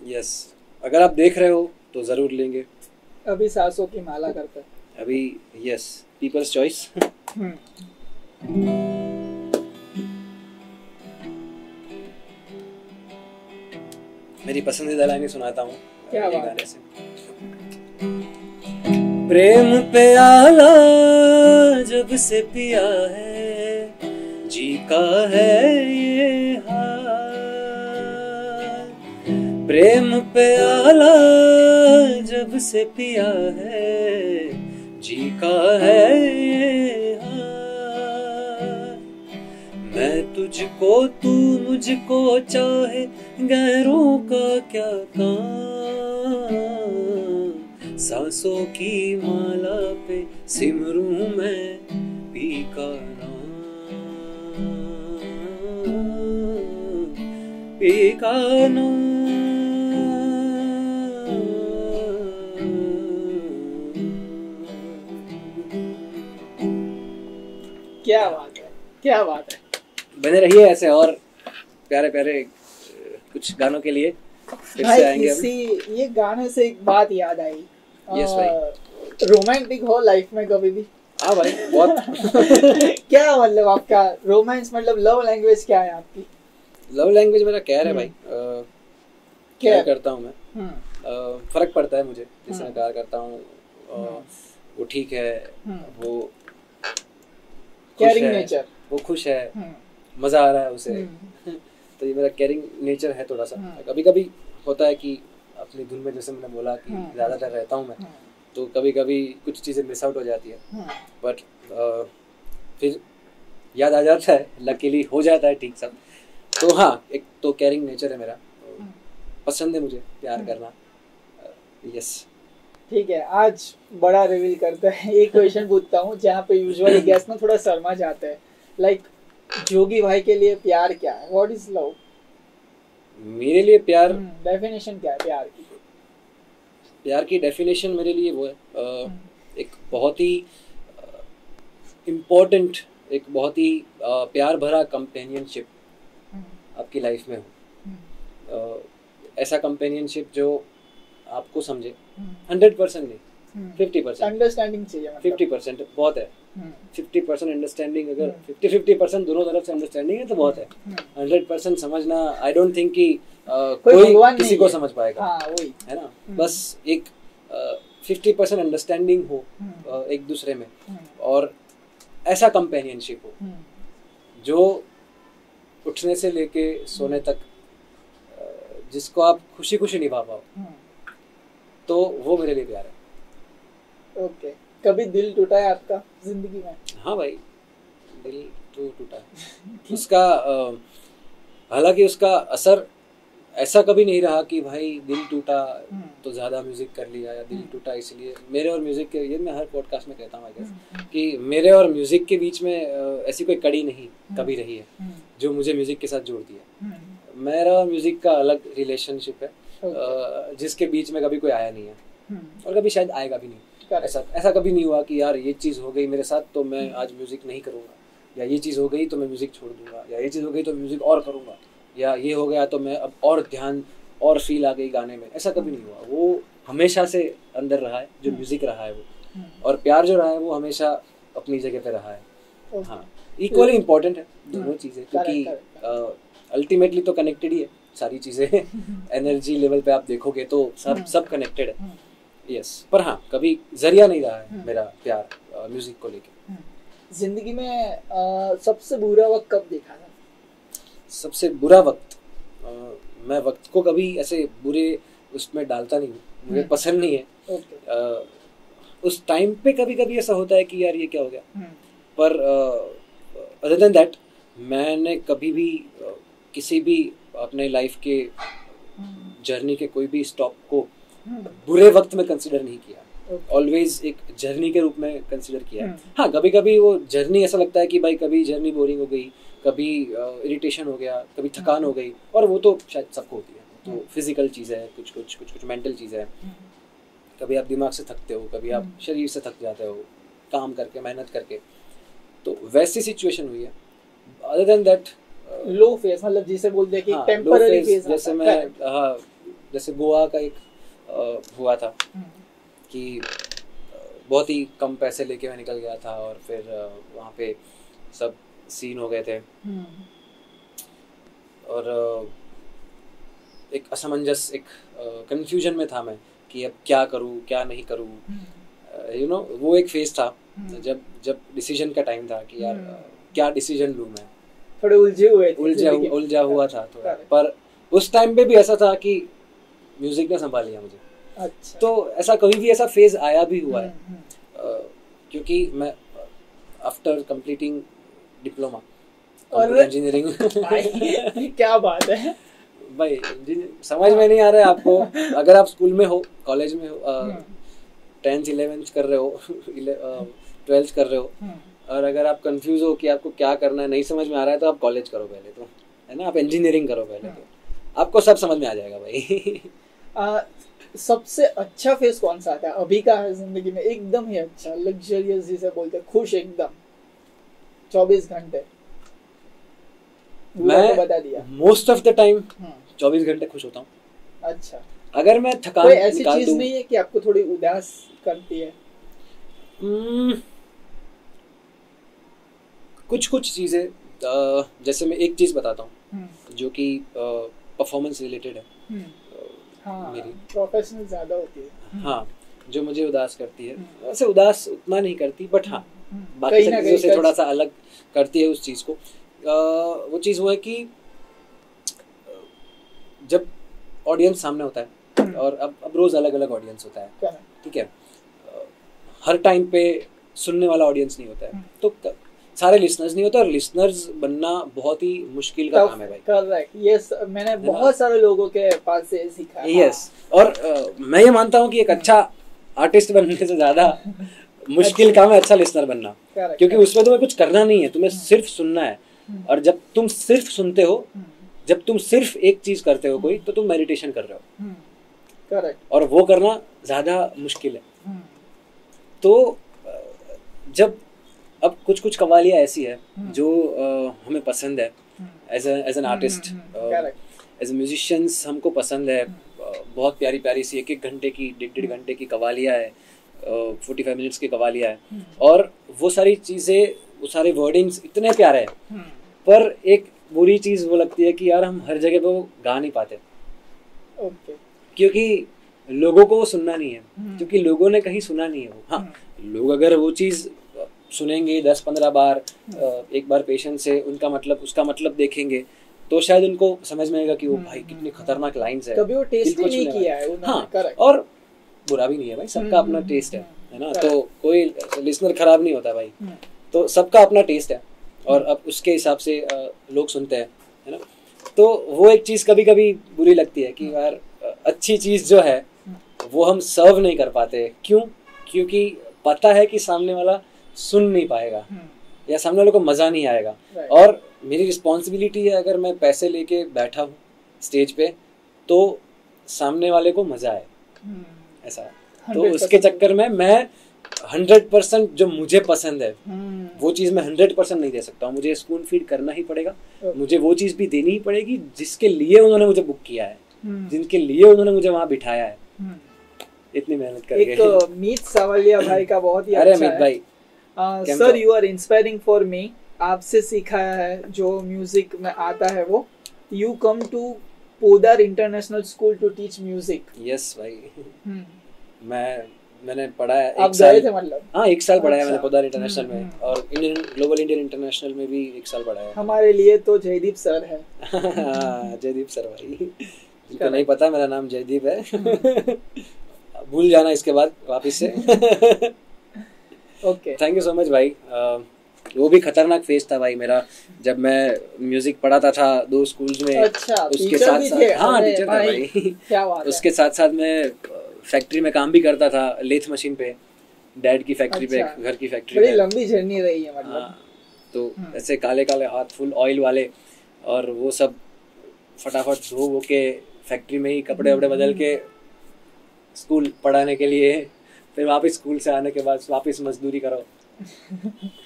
यस, अगर आप देख रहे हो तो जरूर लेंगे। अभी सांसों की माला करते हैं अभी। Yes, people's choice. मेरी पसंदीदा लाइन सुनाता हूँ। क्या बात है? प्रेम पे आला जब से पिया है, जी का है ये हाल। प्रेम पे आला जब से पिया है, जी का है ये हाल। मैं तुझको तू मुझको चाहे, गैरों का क्या काम। सांसों की माला पे सिमरूं मैं पी का नाम, पी का नाम। क्या बात है, क्या बात है। बने रहिए ऐसे और प्यारे प्यारे कुछ गानों के लिए फिर से आएंगे हम। ये गाने से एक बात याद आई। यस भाई। रोमांटिक हो लाइफ में कभी भी? हाँ भाई बहुत। क्या मतलब आपका रोमांस, मतलब लव लैंग्वेज क्या है आपकी? लव लैंग्वेज मेरा केयर है भाई। केयर करता हूँ मैं। फर्क पड़ता है मुझे जिससे मैं प्यार करता हूँ, वो ठीक है, वो केयरिंग नेचर, वो खुश है, मजा आ रहा है उसे। तो ये मेरा केयरिंग नेचर है थोड़ा सा। कभी कभी होता है कि अपनी धुन में, जैसे मैंने बोला कि ज़्यादातर रहता हूँ मैं, तो कभी कभी कुछ चीज़ें मिस आउट हो जाती है, बट फिर याद आ जाता है, लकीली हो जाता है ठीक सब। तो हाँ, एक तो केयरिंग नेचर है मेरा, पसंद है मुझे प्यार करना। यस ठीक है। आज बड़ा रिवील करता है। एक क्वेश्चन पूछता हूँ जहाँ पे यूजुअली गेस्ट ना थोड़ा शर्मा जाते हैं। लाइक जोगी भाई के लिए प्यार क्या है? What is love? मेरे लिए प्यार, डेफिनेशन क्या है प्यार की? प्यार की डेफिनेशन मेरे लिए वो है एक बहुत ही इम्पोर्टेंट, एक बहुत ही प्यार भरा कंपेनियनशिप आपकी लाइफ में हो। ऐसा कंपेनियनशिप जो आपको समझे, 100% नहीं, 50% अंडरस्टैंडिंग चाहिए। 50% बहुत है। 50% अंडरस्टैंडिंग, अगर 50-50% दोनों तरफ से अंडरस्टैंडिंग है तो बहुत है। 100% समझना, आई डोंट थिंक कि कोई किसी को समझ पाएगा। वही है ना। बस एक 50% अंडरस्टैंडिंग हो एक दूसरे में, और ऐसा कंपेनियनशिप हो जो उठने से लेके सोने तक जिसको आप खुशी खुशी निभा पाओ, तो वो मेरे लिए प्यार है। ओके। कभी दिल टूटा है आपका जिंदगी में? हाँ भाई, दिल तो टूटा है। उसका हालांकि उसका असर ऐसा कभी नहीं रहा कि भाई दिल टूटा तो ज़्यादा म्यूजिक कर लिया, या दिल टूटा इसलिए। मेरे और म्यूजिक के, ये मैं हर पॉडकास्ट में कहता हूँ आई गेस, कि मेरे और म्यूजिक के बीच में ऐसी कोई कड़ी नहीं कभी रही है जो मुझे म्यूजिक के साथ जोड़ती है। मेरा और म्यूजिक का अलग रिलेशनशिप है, जिसके बीच में कभी कोई आया नहीं है, और कभी शायद आएगा भी नहीं। ऐसा कभी नहीं हुआ कि यार ये चीज़ हो गई मेरे साथ तो मैं आज म्यूजिक नहीं करूँगा, या ये चीज़ हो गई तो मैं म्यूजिक छोड़ दूंगा, या ये चीज़ हो गई तो म्यूजिक और करूँगा, या ये हो गया तो मैं अब और ध्यान और फील आ गई गाने में। ऐसा कभी नहीं हुआ। वो हमेशा से अंदर रहा है जो म्यूजिक रहा है वो, और प्यार जो रहा है वो हमेशा अपनी जगह पे रहा है। हाँ, इक्वली इम्पोर्टेंट है दोनों चीज़ें, क्योंकि अल्टीमेटली तो कनेक्टेड ही है सारी चीज़ें। एनर्जी लेवल पे आप देखोगे तो सब कनेक्टेड है। यस, पर हाँ, कभी जरिया नहीं रहा है मेरा प्यार म्यूजिक को लेके। जिंदगी में सबसे बुरा वक्त कब देखा था? सबसे बुरा वक्त, मैं वक्त को कभी ऐसे बुरे उसमें डालता नहीं हूँ, मुझे पसंद नहीं है। उस टाइम पे कभी कभी ऐसा होता है कि यार ये क्या हो गया, पर अदर देन दैट मैंने कभी भी किसी भी अपने लाइफ के जर्नी के कोई भी स्टॉप को बुरे वक्त में कंसिडर नहीं किया। ऑलवेज एक जर्नी के रूप में कंसिडर किया। हाँ, कभी कभी वो जर्नी ऐसा लगता है कि भाई कभी जर्नी बोरिंग हो गई, कभी इरिटेशन हो गया, कभी थकान हो गई, और वो तो शायद सबको होती है। तो फिजिकल चीज़ है, कुछ मेंटल चीज़ है। कभी आप दिमाग से थकते हो, कभी आप शरीर से थक जाते हो काम करके, मेहनत करके। तो वैसी सिचुएशन हुई है। Other than that low phase, मतलब जिसे बोलते हैं कि टेम्पररी फेज। जैसे मैं जैसे गोवा का एक हुआ था कि बहुत ही कम पैसे लेके मैं निकल गया था, और फिर वहाँ पे सब सीन हो गए थे, और एक असमंजस, एक कंफ्यूजन में था मैं कि अब क्या करूँ क्या नहीं करूँ। यू नो, वो एक फेज था जब डिसीजन का टाइम था कि यार क्या डिसीजन लूँ मैं। थोड़े उलझा हुआ था थोड़ा, पर उस टाइम पे भी ऐसा था कि म्यूजिक ने संभाल लिया मुझे। अच्छा। तो ऐसा कभी भी ऐसा फेज आया भी हुआ है, क्योंकि मैं आफ्टर कंप्लीटिंग डिप्लोमा इंजीनियरिंग क्या बात है भाई, समझ में नहीं आ रहा है आपको। अगर आप स्कूल में हो, कॉलेज में हो, 10th 11th कर रहे हो, 12th कर रहे हो, और अगर आप कंफ्यूज हो कि आपको क्या करना है, नहीं समझ में आ रहा है, तो आप कॉलेज करो पहले, तो है ना, आप इंजीनियरिंग करो पहले, तो आपको सब समझ में आ जाएगा भाई। सबसे अच्छा फेज कौन सा आता है अभी का है जिंदगी में, एकदम ही अच्छा, लग्जरियस जिसे बोलते हैं, खुश एकदम? 24 घंटे मैं बता दिया मोस्ट ऑफ द टाइम 24 घंटे खुश होता हूँ। अच्छा, अगर मैं थकान कोई ऐसी निकाल चीज दूं, नहीं है कि आपको थोड़ी उदास करती है? कुछ कुछ चीजें, जैसे मैं एक चीज बताता हूँ जो कि परफॉर्मेंस रिलेटेड है। हाँ, मेरी प्रोफेशनल ज्यादा होती है। हाँ, जो मुझे उदास करती है, वैसे उदास उतना नहीं करती, बट हाँ बाकी सब चीजों से थोड़ा सा अलग करती है उस चीज को। वो चीज वो है कि जब ऑडियंस सामने होता है, और अब रोज अलग अलग ऑडियंस होता है, ठीक है, हर टाइम पे सुनने वाला ऑडियंस नहीं होता है, तो सारे लिसनर्स नहीं होते, और लिसनर्स बनना बहुत ही मुश्किल का काम है भाई। करेक्ट, यस, मैंने बहुत सारे लोगों के पास से सीखा है। यस, और मैं ये मानता हूँ कि एक अच्छा आर्टिस्ट बनने से ज्यादा मुश्किल काम है अच्छा लिसनर बनना, क्योंकि उसमें तुम्हें कुछ करना नहीं है, तुम्हें सिर्फ सुनना है। और जब तुम सिर्फ सुनते हो, जब तुम सिर्फ एक चीज करते हो कोई, तो तुम मेडिटेशन कर रहे हो। करेक्ट, और वो करना ज्यादा मुश्किल है। तो जब अब कुछ कुछ कवालियाँ ऐसी है जो हमें पसंद है as an artist, as a musicians हमको पसंद है। बहुत प्यारी प्यारी सी 1-1 घंटे की 1.5 घंटे की कवालियाँ है, 45 मिनट्स की कवालियाँ है, और वो सारी चीज़ें, वो सारे वर्डिंग्स इतने प्यारे हैं। पर एक बुरी चीज़ वो लगती है कि यार हम हर जगह पे वो गा नहीं पाते, क्योंकि लोगों को वो सुनना नहीं है, क्योंकि लोगों ने कहीं सुना नहीं है वो। हाँ, लोग अगर वो चीज़ सुनेंगे 10-15 बार, एक बार पेशेंस से उनका मतलब, उसका मतलब देखेंगे, तो शायद उनको समझ में आएगा कि वो भाई कितनी खतरनाक लाइंस है। कभी वो टेस्ट ही नहीं किया है। हाँ, और बुरा भी नहीं है भाई, सबका अपना टेस्ट है ना, तो कोई लिसनर खराब नहीं होता भाई, तो सबका अपना टेस्ट है, और अब उसके हिसाब से लोग सुनते हैं, है ना। तो वो एक चीज़ कभी कभी बुरी लगती है कि यार अच्छी चीज़ जो है वो हम सर्व नहीं कर पाते। क्यों? क्योंकि पता है कि सामने वाला सुन नहीं पाएगा, या सामने वाले को मज़ा नहीं आएगा। और मेरी रिस्पॉन्सिबिलिटी है, अगर मैं पैसे लेके बैठा हूँ स्टेज पे, तो सामने वाले को मज़ा आए, ऐसा है। तो उसके चक्कर में मैं 100% जो मुझे पसंद है वो चीज़ मैं 100% नहीं दे सकता हूँ। मुझे स्पून फीड करना ही पड़ेगा, मुझे वो चीज़ भी देनी ही पड़ेगी जिसके लिए उन्होंने मुझे बुक किया है, जिनके लिए उन्होंने मुझे वहाँ बिठाया है, इतनी मेहनत करके। एक मीत सावलिया भाई का बहुत ही अरे मीत भाई, sir you are inspiring for me. आपसे सीखा है जो म्यूजिक में आता है वो। You come to Podar international school to teach music. Yes भाई, मैंने पढ़ा है। आप गए थे मतलब? हाँ, 1 साल पढ़ा है मैंने पोदार इंटरनेशनल में, और ग्लोबल इंडियन इंटरनेशनल में भी 1 साल पढ़ा है। हमारे लिए तो जयदीप सर है। जयदीप सर भाई, जिनको नहीं पता मेरा नाम जयदीप है, भूल जाना इसके बाद वापिस से। Okay, thank you so much भाई। वो भी खतरनाक फेज था भाई मेरा, जब मैं म्यूजिक पढ़ाता था 2 स्कूल्स में। अच्छा, उसके साथ साथ, हाँ टीचर था भाई, क्या बात है। उसके साथ साथ मैं फैक्ट्री में काम भी करता था, लेथ मशीन पे, डैड की फैक्ट्री पे, घर की फैक्ट्री पे। बड़ी लंबी जर्नी रही है मतलब। हाँ, तो ऐसे काले काले हाथ, फुल ऑयल वाले, और वो सब फटाफट धो के फैक्ट्री में ही कपड़े वपड़े बदल के स्कूल पढ़ाने के लिए, फिर वापस स्कूल से आने के बाद वापस मजदूरी करो,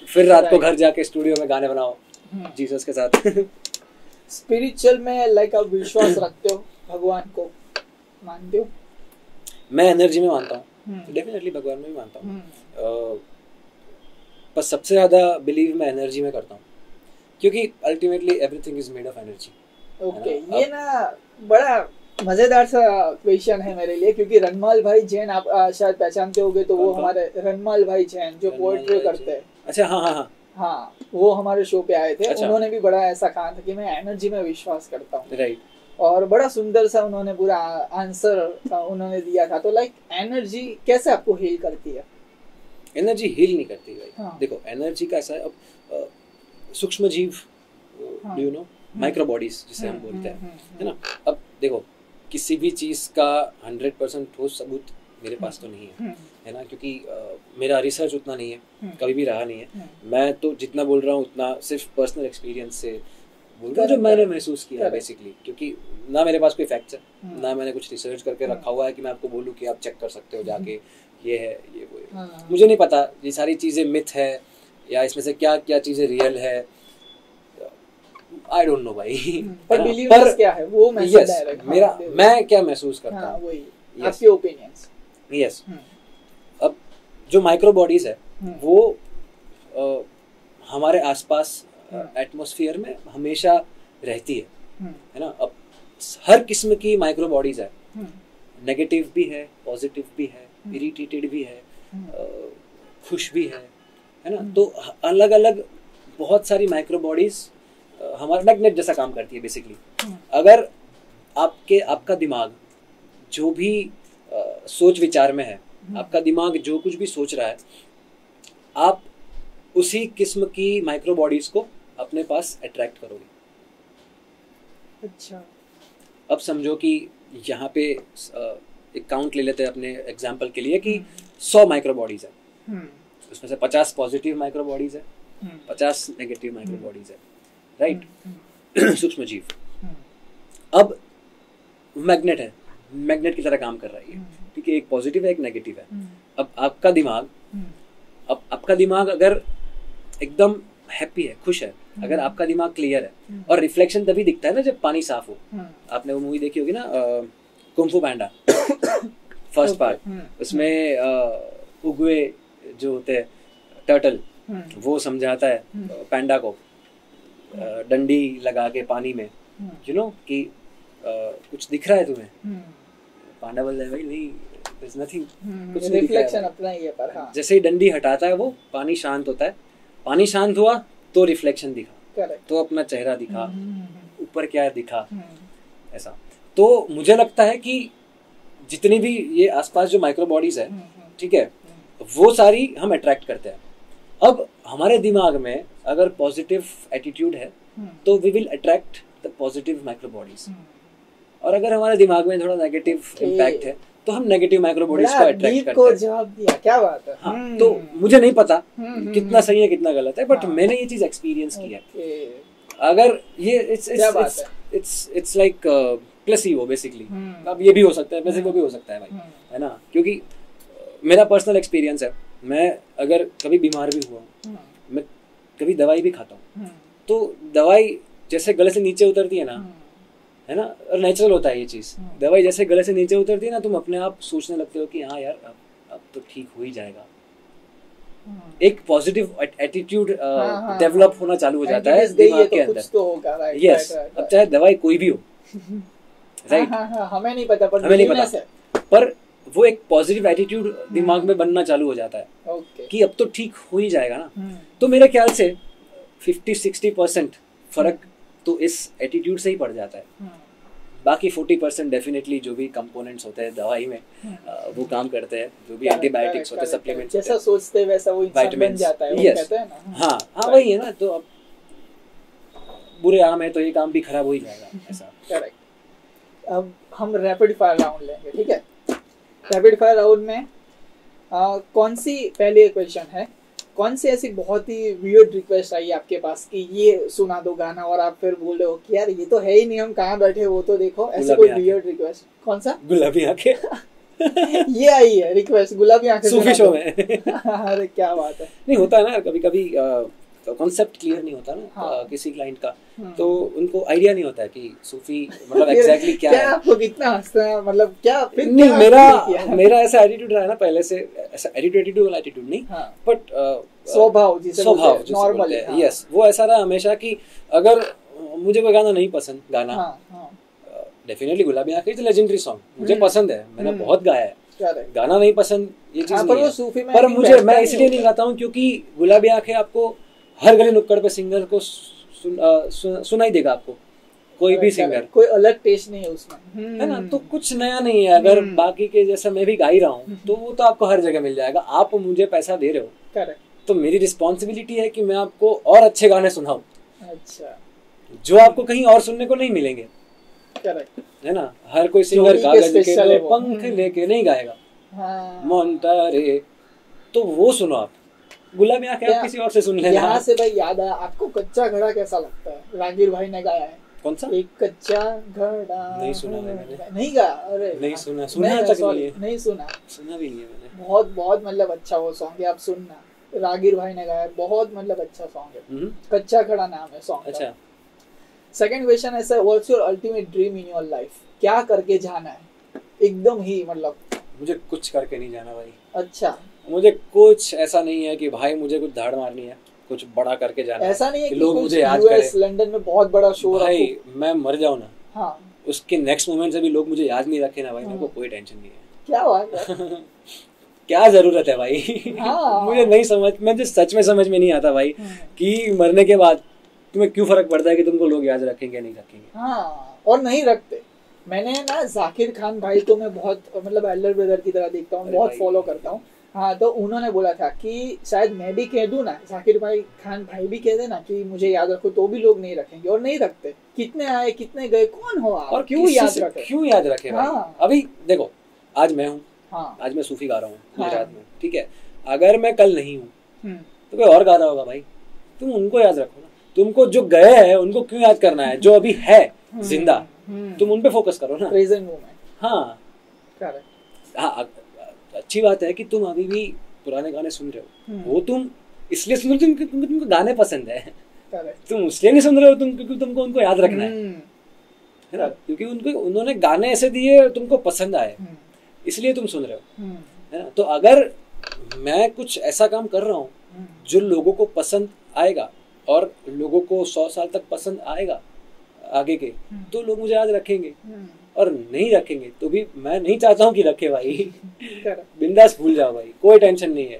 फिर रात को घर जाके स्टूडियो में गाने बनाओ जीसस के साथ। स्पिरिचुअल में लाइक आप विश्वास रखते हो, भगवान को मानते हो? मैं एनर्जी में मानता हूँ, डेफिनेटली भगवान में भी मानता हूँ, पर सबसे ज्यादा बिलीव मैं एनर्जी में करता हूँ, क्योंकि ultimately everything is made of energy. Okay, ये ना बड़ा मजेदार सा क्वेश्चन है मेरे लिए, क्योंकि रनमाल भाई जैन आप शायद पहचानते होंगे, तो वो हमारे रनमाल भाई जैन जो पोएट्री करते हैं। अच्छा, हाँ हाँ हाँ हाँ, वो हमारे शो पे आए थे। अच्छा। उन्होंने भी बड़ा ऐसा कहा था कि मैं एनर्जी में विश्वास करता हूँ, राइट, और बड़ा सुंदर सा उन्होंने पूरा आंसर उन्होंने दिया था। तो लाइक एनर्जी कैसे आपको हील करती है? एनर्जी हील नहीं करती भाई। हाँ। देखो एनर्जी का ऐसा है, अब सूक्ष्म जीव, do you know, micro bodies जिसे हम बोलते हैं, है ना। अब देखो किसी भी चीज़ का 100% ठोस सबूत मेरे पास तो नहीं है ना, क्योंकि मेरा रिसर्च उतना नहीं है, कभी भी रहा नहीं है। मैं तो जितना बोल रहा हूँ उतना सिर्फ पर्सनल एक्सपीरियंस से बोल रहा हूँ, जो मैंने महसूस किया है बेसिकली, क्योंकि ना मेरे पास कोई फैक्ट्स है, ना मैंने कुछ रिसर्च करके रखा हुआ है कि मैं आपको बोलूँ कि आप चेक कर सकते हो जाके, ये है, ये वो है। मुझे नहीं पता, ये सारी चीज़ें मिथ है, या इसमें से क्या क्या चीजें रियल है, आई डोंट नो भाई। पर बिलीवनेस क्या है वो मैसेज डायरेक्ट मेरा मैं क्या महसूस करता हूँ, वही आपके ओपिनियंस। यस, अब जो माइक्रो बॉडीज है वो हमारे आसपास एटमॉस्फेयर में हमेशा रहती है ना। अब हर किस्म की माइक्रो बॉडीज है, नेगेटिव भी है, पॉजिटिव भी है, इरिटेटेड भी है, खुश भी है ना। तो अलग अलग बहुत सारी माइक्रो बॉडीज हमारा मैग्नेट जैसा काम करती है बेसिकली। अगर आपका दिमाग जो भी सोच विचार में है, आपका दिमाग जो कुछ भी सोच रहा है, आप उसी किस्म की माइक्रो बॉडीज को अपने पास अट्रैक्ट करोगे। अच्छा, अब समझो कि यहाँ पे एक काउंट ले लेते हैं अपने एग्जाम्पल के लिए कि 100 माइक्रो बॉडीज है, उसमें से 50 पॉजिटिव माइक्रो बॉडीज है, 50 नेगेटिव माइक्रो बॉडीज है, राइट। सूक्ष्म जीव। अब मैग्नेट है, मैग्नेट की तरह काम कर रही है, ठीक है, एक पॉजिटिव है एक नेगेटिव है। अब आपका दिमाग अगर एकदम हैप्पी है, खुश है, अगर आपका दिमाग क्लियर है, और रिफ्लेक्शन तभी दिखता है ना जब पानी साफ हो। आपने वो मूवी देखी होगी ना, कुंफू पैंडा, फर्स्ट पार्ट, उसमें उगवे जो होते हैं टर्टल, वो समझाता है पैंडा को डंडी लगा के पानी में, यू नो कि कुछ दिख रहा है तुम्हें। पांडा बोलता है भाई नहीं, there's nothing, कुछ नहीं दिख रहा है। अपना ही है, पर हाँ। जैसे ही डंडी हटाता है वो पानी शांत होता है, पानी शांत हुआ तो रिफ्लेक्शन दिखा, Correct. तो अपना चेहरा दिखा, ऊपर क्या दिखा, ऐसा। तो मुझे लगता है कि जितनी भी ये आसपास जो माइक्रो बॉडीज है, ठीक है, वो सारी हम अट्रैक्ट करते हैं। अब हमारे दिमाग में अगर पॉजिटिव एटीट्यूड है तो we will attract the positive micro bodies, और अगर हमारे दिमाग में थोड़ा नेगेटिव इम्पैक्ट है तो हम नेगेटिव माइक्रो बॉडीज को अट्रैक्ट करते हैं। जवाब दिया, क्या बात है। हाँ, तो मुझे नहीं पता कितना सही है कितना गलत है, बट मैंने ये चीज एक्सपीरियंस की है। अगर ये इट्स लाइक प्लेसिबो बेसिकली। अब ये भी हो सकता है, प्लेसिबो भी हो सकता है भाई, है ना, क्योंकि मेरा पर्सनल एक्सपीरियंस है, मैं अगर कभी बीमार भी हुआ, मैं कभी दवाई भी खाता हूँ, तो दवाई जैसे गले से नीचे उतरती है ना, है ना, और नेचुरल होता है ये चीज। दवाई जैसे गले से नीचे उतरती है ना, तुम अपने आप सोचने लगते हो कि हाँ यार अब तो ठीक हो ही जाएगा। एक पॉजिटिव एटीट्यूड डेवलप होना चालू हो जाता है दिमाग के अंदर। यस, अब चाहे दवाई कोई भी हो, राइट, हमें नहीं पता, पर वो एक पॉजिटिव एटीट्यूड दिमाग में बनना चालू हो जाता है कि अब तो ठीक हो ही जाएगा ना। तो मेरे ख्याल से 50-60% फर्क तो इस एटीट्यूड से ही पड़ जाता है। बाकी 40% डेफिनेटली जो भी कंपोनेंट्स होते हैं दवाई में वो काम करते हैं, जो भी एंटीबायोटिक्स होते हैं, सप्लीमेंट्स, जैसा सोचते हैं वैसा वो इंसान बन जाता है, वो कहते हैं ना। हाँ हाँ, वही है ना। तो अब बुरे आम है तो ये काम भी खराब हो ही जाएगा, ऐसा। करेक्ट। अब हम रैपिड फायर राउंड लेंगे, ठीक है। रैपिड फायर राउंड में कौन सी, पहले क्वेश्चन है, कौन सी ऐसी बहुत ही वियर्ड रिक्वेस्ट आई आपके पास कि ये सुना दो गाना, और आप फिर बोल रहे हो कि यार ये तो है ही नहीं, हम कहाँ बैठे वो तो देखो, ऐसे कोई वियर्ड रिक्वेस्ट? कौन सा? गुलाबी आंखें। ये आई है रिक्वेस्ट, गुलाबी आंखें सूफी शो में। अरे क्या बात है। नहीं होता है ना कभी कभी, कॉन्सेप्ट क्लियर नहीं होता ना। हाँ। किसी क्लाइंट का, तो उनको आइडिया नहीं होता है कि सूफी मतलब एग्जैक्टली क्या है। आपको कितना हंसना है, मतलब क्या फिर नहीं, मेरा ऐसा एटीट्यूड रहा है ना पहले से, ऐसा एटीट्यूड वाला एटीट्यूड नहीं, बट स्वभाव नॉर्मल है। यस, वो ऐसा रहा हमेशा कि अगर मुझे कोई गाना नहीं पसंद, डेफिनेटली गुलाबी आंखें इज लेजेंडरी सॉन्ग, मुझे पसंद है, मैंने बहुत गाया है। गाना नहीं पसंद ये चीज नहीं है, पर मुझे, मैं इसलिए नहीं गाता हूँ क्योंकि गुलाबी आंखें आपको हर गली नुक्कड़ पे सिंगर को सुनाई देगा, आपको कोई भी सिंगर, कोई अलग टेस्ट नहीं है उसमें, है ना। तो कुछ नया नहीं है। अगर बाकी के जैसा मैं भी गा ही रहा हूँ तो वो तो आपको हर जगह मिल जाएगा। आप मुझे पैसा दे रहे हो, तो मेरी रिस्पॉन्सिबिलिटी है कि मैं आपको और अच्छे गाने सुनाऊं, अच्छा, जो आपको कहीं और सुनने को नहीं मिलेंगे, है ना। हर कोई सिंगर कागज के पंख लेके नहीं गाएगा, मोन्टारे, तो वो सुनो आप। गुलाबी आंखें आप किसी और से सुन लेना। यहाँ से भाई याद आया, आपको कच्चा घड़ा कैसा लगता है? राजवीर भाई ने गाया है। कौन सा? एक कच्चा घड़ा। नहीं सुना मैंने। नहीं गाया? अरे नहीं सुना, सुना तक नहीं है। नहीं सुना भी नहीं है मैंने। बहुत बहुत मतलब अच्छा वो सॉन्ग है, आप सुनना, रागिर भाई ने गाया, बहुत मतलब अच्छा सॉन्ग है, कच्चा खड़ा नाम है सॉन्ग। अच्छा, सेकंड क्वेश्चन ऐसा, what's your ultimate dream in your life? क्या करके जाना है एकदम ही, मतलब मुझे कुछ करके नहीं जाना भाई। अच्छा, मुझे कुछ ऐसा नहीं है कि भाई मुझे कुछ धाड़ मारनी है, कुछ बड़ा करके जाना है। ऐसा नहीं है कि लोग मुझे याद करें, लंदन में बहुत बड़ा शो भाई मैं मर जाऊं ना, हाँ, उसके नेक्स्ट मोमेंट से भी लोग मुझे याद नहीं रखे ना भाई, मेरे को कोई टेंशन नहीं है। क्या बात है क्या जरूरत है भाई। हाँ। मुझे नहीं समझ, मुझे सच में समझ में नहीं आता भाई कि मरने के बाद तुम्हें क्यों फर्क पड़ता है कि तुमको लोग याद रखेंगे या नहीं रखेंगे। हाँ, और नहीं रखते। मैंने ना जाकिर खान भाई को मैं बहुत मतलब एल्डर ब्रदर की तरह देखता हूँ, बहुत फॉलो करता हूँ। हाँ, तो उन्होंने बोला था कि शायद मैं भी कह दूं ना, जाकिर भाई खान भाई भी कह देना कि मुझे याद रखो, तो भी लोग नहीं रखेंगे, और नहीं रखते। कितने आए कितने गए, कौन हो आप, और क्यों याद रखे, क्यों याद रखे भाई। हाँ। अभी देखो, आज मैं हूँ, हाँ, आज मैं सूफी गा रहा हूँ गुजरात में, ठीक है। अगर मैं कल नहीं हूँ तो कोई और गा रहा होगा भाई, तुम उनको याद रखो ना। तुमको जो गए हैं उनको क्यों याद करना है, जो अभी है जिंदा तुम उन पे फोकस करो ना, प्रेजेंट मोमेंट। हाँ, हाँ, अच्छी बात है कि तुम अभी भी पुराने गाने सुन रहे हो, वो तुम इसलिए सुन रहे हो क्योंकि तुमको गाने पसंद है, तुम उसलिए नहीं सुन रहे हो तुम क्योंकि तुमको उनको याद रखना है ना, क्योंकि उनको उन्होंने गाने ऐसे दिए तुमको पसंद आए, इसलिए तुम सुन रहे हो, है ना। तो अगर मैं कुछ ऐसा काम कर रहा हूँ जो लोगों को पसंद आएगा और लोगों को 100 साल तक पसंद आएगा आगे के, तो लोग मुझे याद रखेंगे, और नहीं रखेंगे तो भी मैं नहीं चाहता हूँ कि रखे भाई। बिंदास भूल जाओ भाई, कोई टेंशन नहीं है।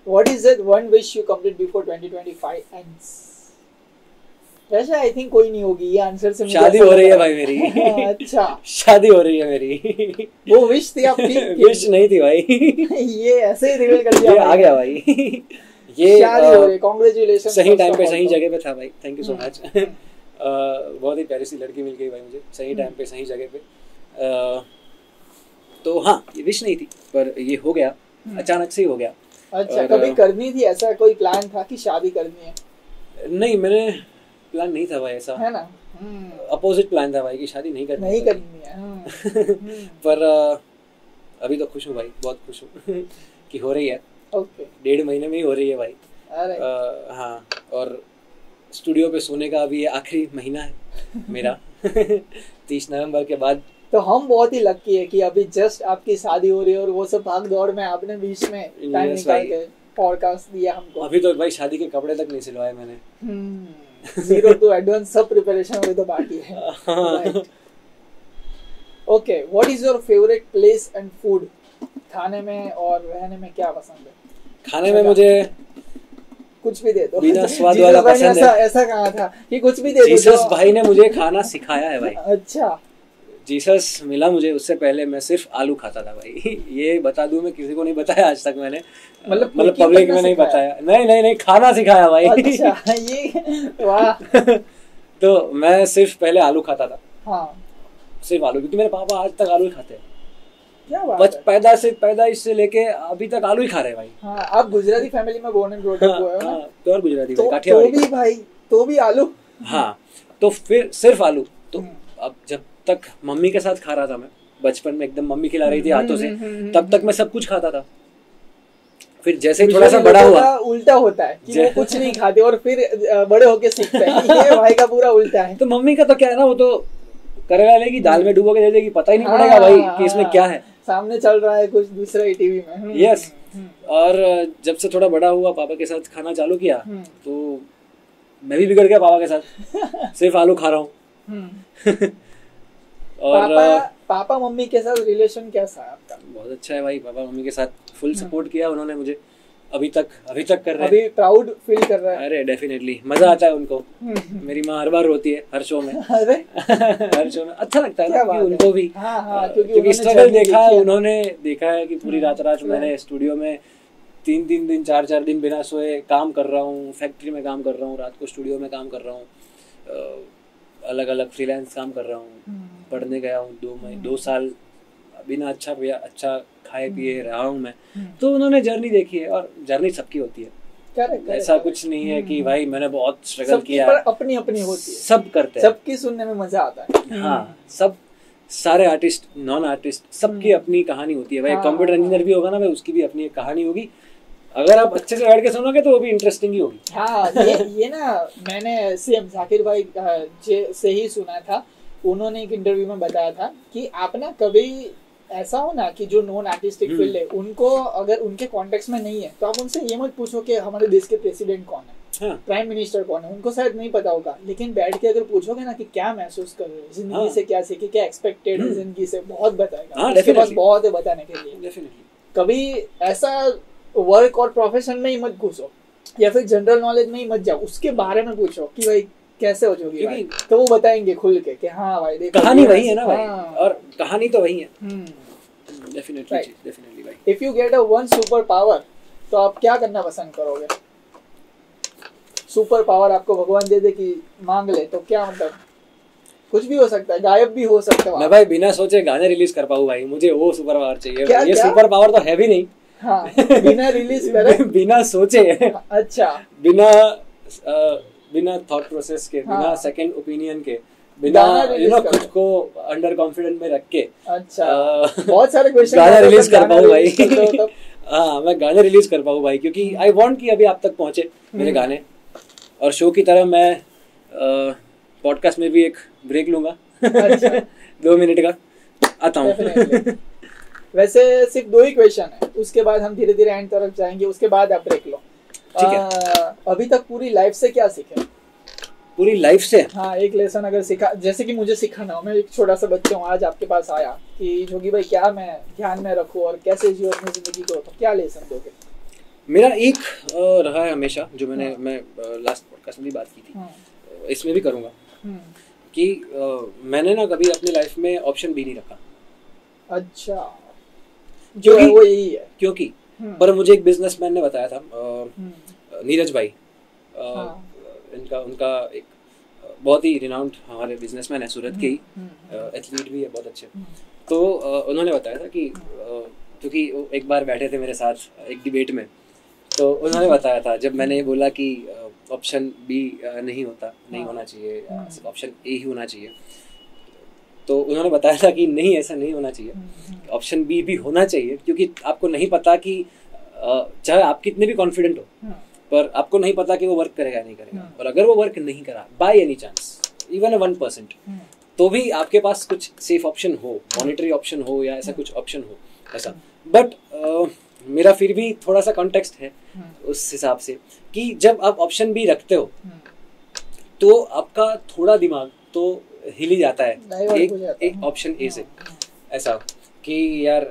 What is that one wish you complete before 2025 ends? वैसे आई थिंक कोई नहीं होगी, ये आंसर से शादी हो रही है भाई मेरी। अच्छा, शादी हो रही है मेरी। वो विश थी आपकी? विश नहीं थी भाई। ये ऐसे ही रिवील कर दिया, ये आ गया भाई। ये शादी हो रही, कांग्रेचुलेशन। सही टाइम पे सही जगह पे था भाई, थैंक यू सो मच। बहुत ही प्यारी सी लड़की मिल गई भाई मुझे, सही टाइम पे सही जगह पे। तो हाँ, ये विश नहीं थी पर ये हो गया, अचानक से ही हो गया। अच्छा, कभी करनी थी, ऐसा कोई प्लान था कि शादी करनी है? नहीं, मैंने प्लान नहीं था भाई ऐसा, है ना। अपोजिट प्लान था भाई कि शादी नहीं करनी है। पर अभी तो खुश हूँ भाई, बहुत खुश हूँ कि हो रही है। ओके, 1.5 महीने में ही हो रही है भाई। अरे हाँ, और स्टूडियो पे सोने का अभी ये आखिरी महीना है मेरा। 30 नवंबर के बाद। तो हम बहुत ही लकी है कि अभी जस्ट आपकी शादी हो रही है, और वो सब भाग दौड़ में आपने बीच में टाइम निकाल के पॉडकास्ट दिया हमको। अभी तो भाई शादी के कपड़े तक नहीं सिलवाए मैंने। 0 to एडवांस सब प्रिपरेशन अभी तो बाकी है। Okay, what is your favourite place and food? खाने में और रहने में क्या पसंद है? खाने में मुझे कुछ भी दे दो, बिना स्वाद वाला पसंद है। ऐसा कहा था कि कुछ भी दे दो। जीसस भाई ने मुझे खाना सिखाया है भाई। अच्छा, जीसस मिला मुझे, उससे पहले मैं सिर्फ आलू खाता था भाई। ये बता दूं, मैं किसी को नहीं बताया आज तक मैंने, मतलब पब्लिक में नहीं बताया। नहीं, खाना सिखाया भाई। अच्छा, ये वाह। तो मैं सिर्फ पहले आलू खाता था। हाँ, सिर्फ आलू, क्योंकि मेरे पापा आज तक आलू ही खाते हैं। क्या बात है? पैदाइश से लेके अभी तक आलू ही खा रहे हैं भाई। हाँ, आप गुजराती फैमिली में बोर्न एंड ब्रॉट अप हुए हो ना? प्योर गुजराती भाई, काठियावाड़ी। तो भी भाई, तो भी आलू। हाँ, तो फिर सिर्फ आलू। तो अब जब तक मम्मी के साथ खा रहा था मैं, बचपन में एकदम मम्मी खिला रही थी हाथों से, तब तक मैं सब कुछ खाता था। फिर जैसे थोड़ा सा बड़ा हुआ, उल्टा होता है कि वो कुछ नहीं खाते और फिर बड़े होके सीखते हैं। ये भाई का पूरा उल्टा है। तो मम्मी का तो क्या है ना, वो तो करेला लेगी, दाल में डुबो के दे देगी, पता ही नहीं पड़ेगा भाई कि इसमें क्या है। सामने चल रहा है कुछ दूसरा ही टीवी में। यस। और जब से थोड़ा बड़ा हुआ, पापा के साथ खाना चालू किया, तो मैं भी बिगड़ गया पापा के साथ। सिर्फ आलू खा रहा हूँ। और पापा मम्मी के साथ रिलेशन कैसा है आपका? बहुत अच्छा है भाई, पापा मम्मी के साथ फुल सपोर्ट किया उन्होंने मुझे, अभी तक कर रहे हैं। अभी प्राउड फील कर रहा है? अरे डेफिनेटली, मजा आता है उनको। मेरी माँ हर बार रोती है हर शो में। अरे हर शो में अच्छा लगता है ना, कि उनको भी, क्योंकि स्ट्रगल देखा है उन्होंने, देखा है कि पूरी रात मैंने स्टूडियो में 3 दिन 4 दिन बिना सोए काम कर रहा हूँ, फैक्ट्री में काम कर रहा हूँ, रात को स्टूडियो में काम कर रहा हूँ, अलग अलग फ्रीलांस काम कर रहा हूँ, पढ़ने गया हूँ 2 साल बिना अच्छा खाए पिए रहा हूँ मैं। तो उन्होंने जर्नी देखी है, और जर्नी सबकी होती है। ऐसा कुछ नहीं है कि भाई मैंने बहुत स्ट्रगल किया है, अपनी होती है, सब करते हैं, सबकी सुनने में मजा आता है। हाँ, सब सारे आर्टिस्ट, नॉन आर्टिस्ट, सबकी अपनी कहानी होती है भाई। कंप्यूटर इंजीनियर भी होगा ना भाई, उसकी भी अपनी एक कहानी होगी, अगर आप अच्छे से बैठ के सुनोगे तो वो भी इंटरेस्टिंग ही होगी। हाँ, ये ना मैंने सेम जाकिर भाई से ही सुना था। उन्होंने एक इंटरव्यू में बताया था कि आप ना कभी ऐसा हो ना कि जो नॉन आर्टिस्टिक फील्ड है उनको अगर उनके कॉन्टेक्स्ट में नहीं है तो आप उनसे ये मत पूछो कि हमारे देश के प्रेसिडेंट कौन है, हाँ। प्राइम मिनिस्टर कौन है, उनको शायद नहीं पता होगा। लेकिन बैठ के अगर पूछोगे ना कि क्या महसूस कर रहे हो जिंदगी, हाँ। से क्या सीखे, क्या एक्सपेक्टेड है जिंदगी से, बहुत बताएगा, हाँ, उसके पास बहुत है बताने के लिए। कभी ऐसा वर्क और प्रोफेशन में ही मत घुसो या फिर जनरल नॉलेज में ही मत जाओ, उसके बारे में पूछो कि भाई कैसे हो जाओगी भाई, तो वो बताएंगे खुल के कि हाँ भाई देखो कहानी वही है ना भाई, और कहानी तो वही है। डेफिनेटली भाई। If you get a one super power तो आप क्या करना पसंद करोगे? सुपर पावर आपको भगवान दे दे कि मांग ले, तो क्या मतलब कुछ भी हो सकता है, गायब भी हो सकता है। मैं भाई बिना सोचे गाने रिलीज कर पाऊँ भाई, मुझे वो सुपर पावर चाहिए। ये सुपर पावर तो है भी नहीं। हाँ, बिना रिलीज करे बिना सोचे, अच्छा, बिना थॉट प्रोसेस के, बिना सेकंड ओपिनियन के, बिना खुद को अंडर कॉन्फिडेंट में रख के, अच्छा, बहुत सारे क्वेश्चन गाना रिलीज कर पाऊँ भाई। हाँ, मैं गाने रिलीज कर पाऊँ भाई, क्योंकि आई वांट कि अभी आप तक पहुंचे मेरे गाने। और शो की तरह मैं पॉडकास्ट में भी एक ब्रेक लूंगा, अच्छा। 2 मिनट का, आता हूँ। वैसे सिर्फ 2 ही क्वेश्चन है, उसके बाद हम धीरे धीरे एंड तरफ जाएंगे, उसके बाद आप ब्रेक लो। ठीक है। अभी तक पूरी लाइफ से क्या सीखे? पूरी लाइफ से, हाँ, एक लेसन अगर सीखा, जैसे कि मुझे सिखाना हो, मैं एक छोटा सा बच्चा हूँ, आज आपके पास आया कि जोगी भाई क्या मैं ध्यान में रखूँ और कैसे जियो अपनी जिंदगी को, तो क्या लेसन दोगे? मेरा एक रहा है हमेशा, जो मैं लास्ट पॉडकास्ट में भी बात की थी, इसमें भी करूँगा, कि मैंने ना कभी अपनी लाइफ में ऑप्शन बी नहीं रखा। अच्छा, जो है वो यही है। क्योंकि पर मुझे एक बिजनेसमैन ने बताया था, नीरज भाई, उनका एक बहुत ही रिनाउंड हमारे बिजनेसमैन है, सूरत के ही, एथलीट भी है बहुत अच्छे। तो उन्होंने बताया था कि क्योंकि एक बार बैठे थे मेरे साथ एक डिबेट में, तो उन्होंने बताया था, जब मैंने बोला कि ऑप्शन बी नहीं होना चाहिए, सिर्फ ऑप्शन ए ही होना चाहिए, तो उन्होंने बताया था कि नहीं, ऐसा नहीं होना चाहिए, ऑप्शन बी भी होना चाहिए, क्योंकि आपको नहीं पता कि चाहे आप कितने भी कॉन्फिडेंट हो, पर आपको नहीं पता कि वो वर्क करेगा नहीं करेगा। और अगर वो वर्क नहीं करा बाय एनी चांस, इवन 1%, तो भी आपके पास कुछ सेफ ऑप्शन हो, मॉनिटरी ऑप्शन हो या ऐसा कुछ ऑप्शन हो ऐसा। बट मेरा फिर भी थोड़ा सा कॉन्टेक्स्ट है उस हिसाब से कि जब आप ऑप्शन बी रखते हो तो आपका थोड़ा दिमाग तो हिल ही जाता है एक ऑप्शन ए से, ऐसा कि यार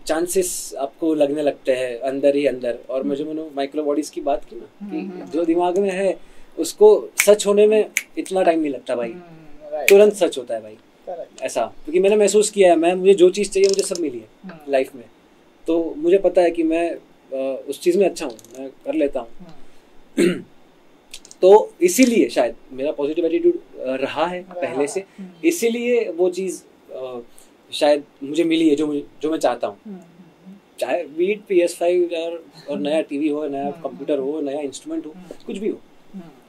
चांसेस आपको लगने लगते हैं अंदर ही अंदर। और मुझे माइक्रो बॉडीज की बात की ना, कि जो दिमाग में है उसको सच होने में इतना टाइम नहीं लगता भाई, तुरंत सच होता है भाई, ऐसा। क्योंकि मैंने महसूस किया है, मुझे जो चीज़ चाहिए मुझे सब मिली है लाइफ में, तो मुझे पता है कि मैं उस चीज़ में अच्छा हूँ, मैं कर लेता हूँ। तो इसीलिए शायद मेरा पॉजिटिव एटीट्यूड रहा है पहले से, इसीलिए वो चीज़ शायद मुझे मिली है जो मैं चाहता हूँ। चाहे बीट PS5 और नया टीवी हो, नया कंप्यूटर हो, नया इंस्ट्रूमेंट हो, कुछ भी हो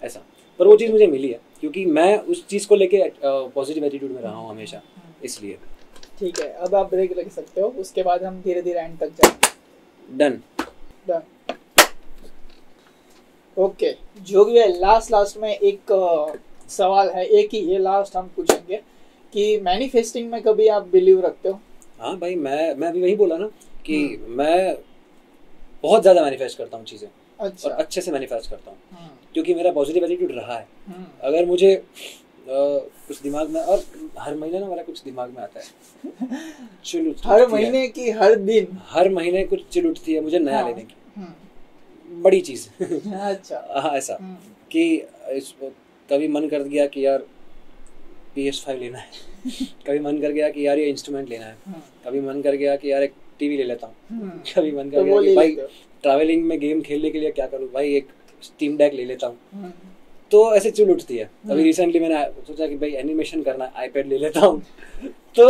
ऐसा, पर वो चीज़ मुझे मिली है क्योंकि मैं उस चीज़ को लेके पॉजिटिव एटीट्यूड में रहा हूँ हमेशा, इसलिए। ठीक है, अब आप ब्रेक लग सकते हो, उसके बाद हम धीरे धीरे एंड तक जाएंगे। डन। ओके, जोगी भाई, लास्ट में एक सवाल है, एक ही ये लास्ट हम पूछेंगे कि मैनिफेस्टिंग में कभी आप बिलीव रखते हो? हाँ भाई, मैं भी वही बोला ना कि मैं बहुत ज़्यादा मैनिफेस्ट करता हूँ चीज़ें। अच्छा। और अच्छे से मैनिफेस्ट करता हूँ क्योंकि मेरा पॉजिटिव एटीट्यूड रहा है। अगर मुझे कुछ दिमाग में, और हर महीने ना मेरा कुछ दिमाग में आता है चिल, हर महीने की हर महीने कुछ चिल उठती है मुझे नया लेने की, बड़ी चीज़। अच्छा। हाँ, ऐसा कि कभी मन कर गया कि यार PS5 लेना है, कभी मन कर गया कि यार ये इंस्ट्रूमेंट लेना है, कभी मन कर गया कि यार एक टीवी ले लेता हूँ, कभी मन कर गया कि भाई ट्रैवलिंग में गेम खेलने के लिए क्या करूँ, भाई एक स्टीम डेक ले लेता हूँ। तो ऐसे चुल उठती है। अभी रिसेंटली मैंने सोचा कि भाई एनिमेशन करना है, आईपैड ले लेता हूँ। तो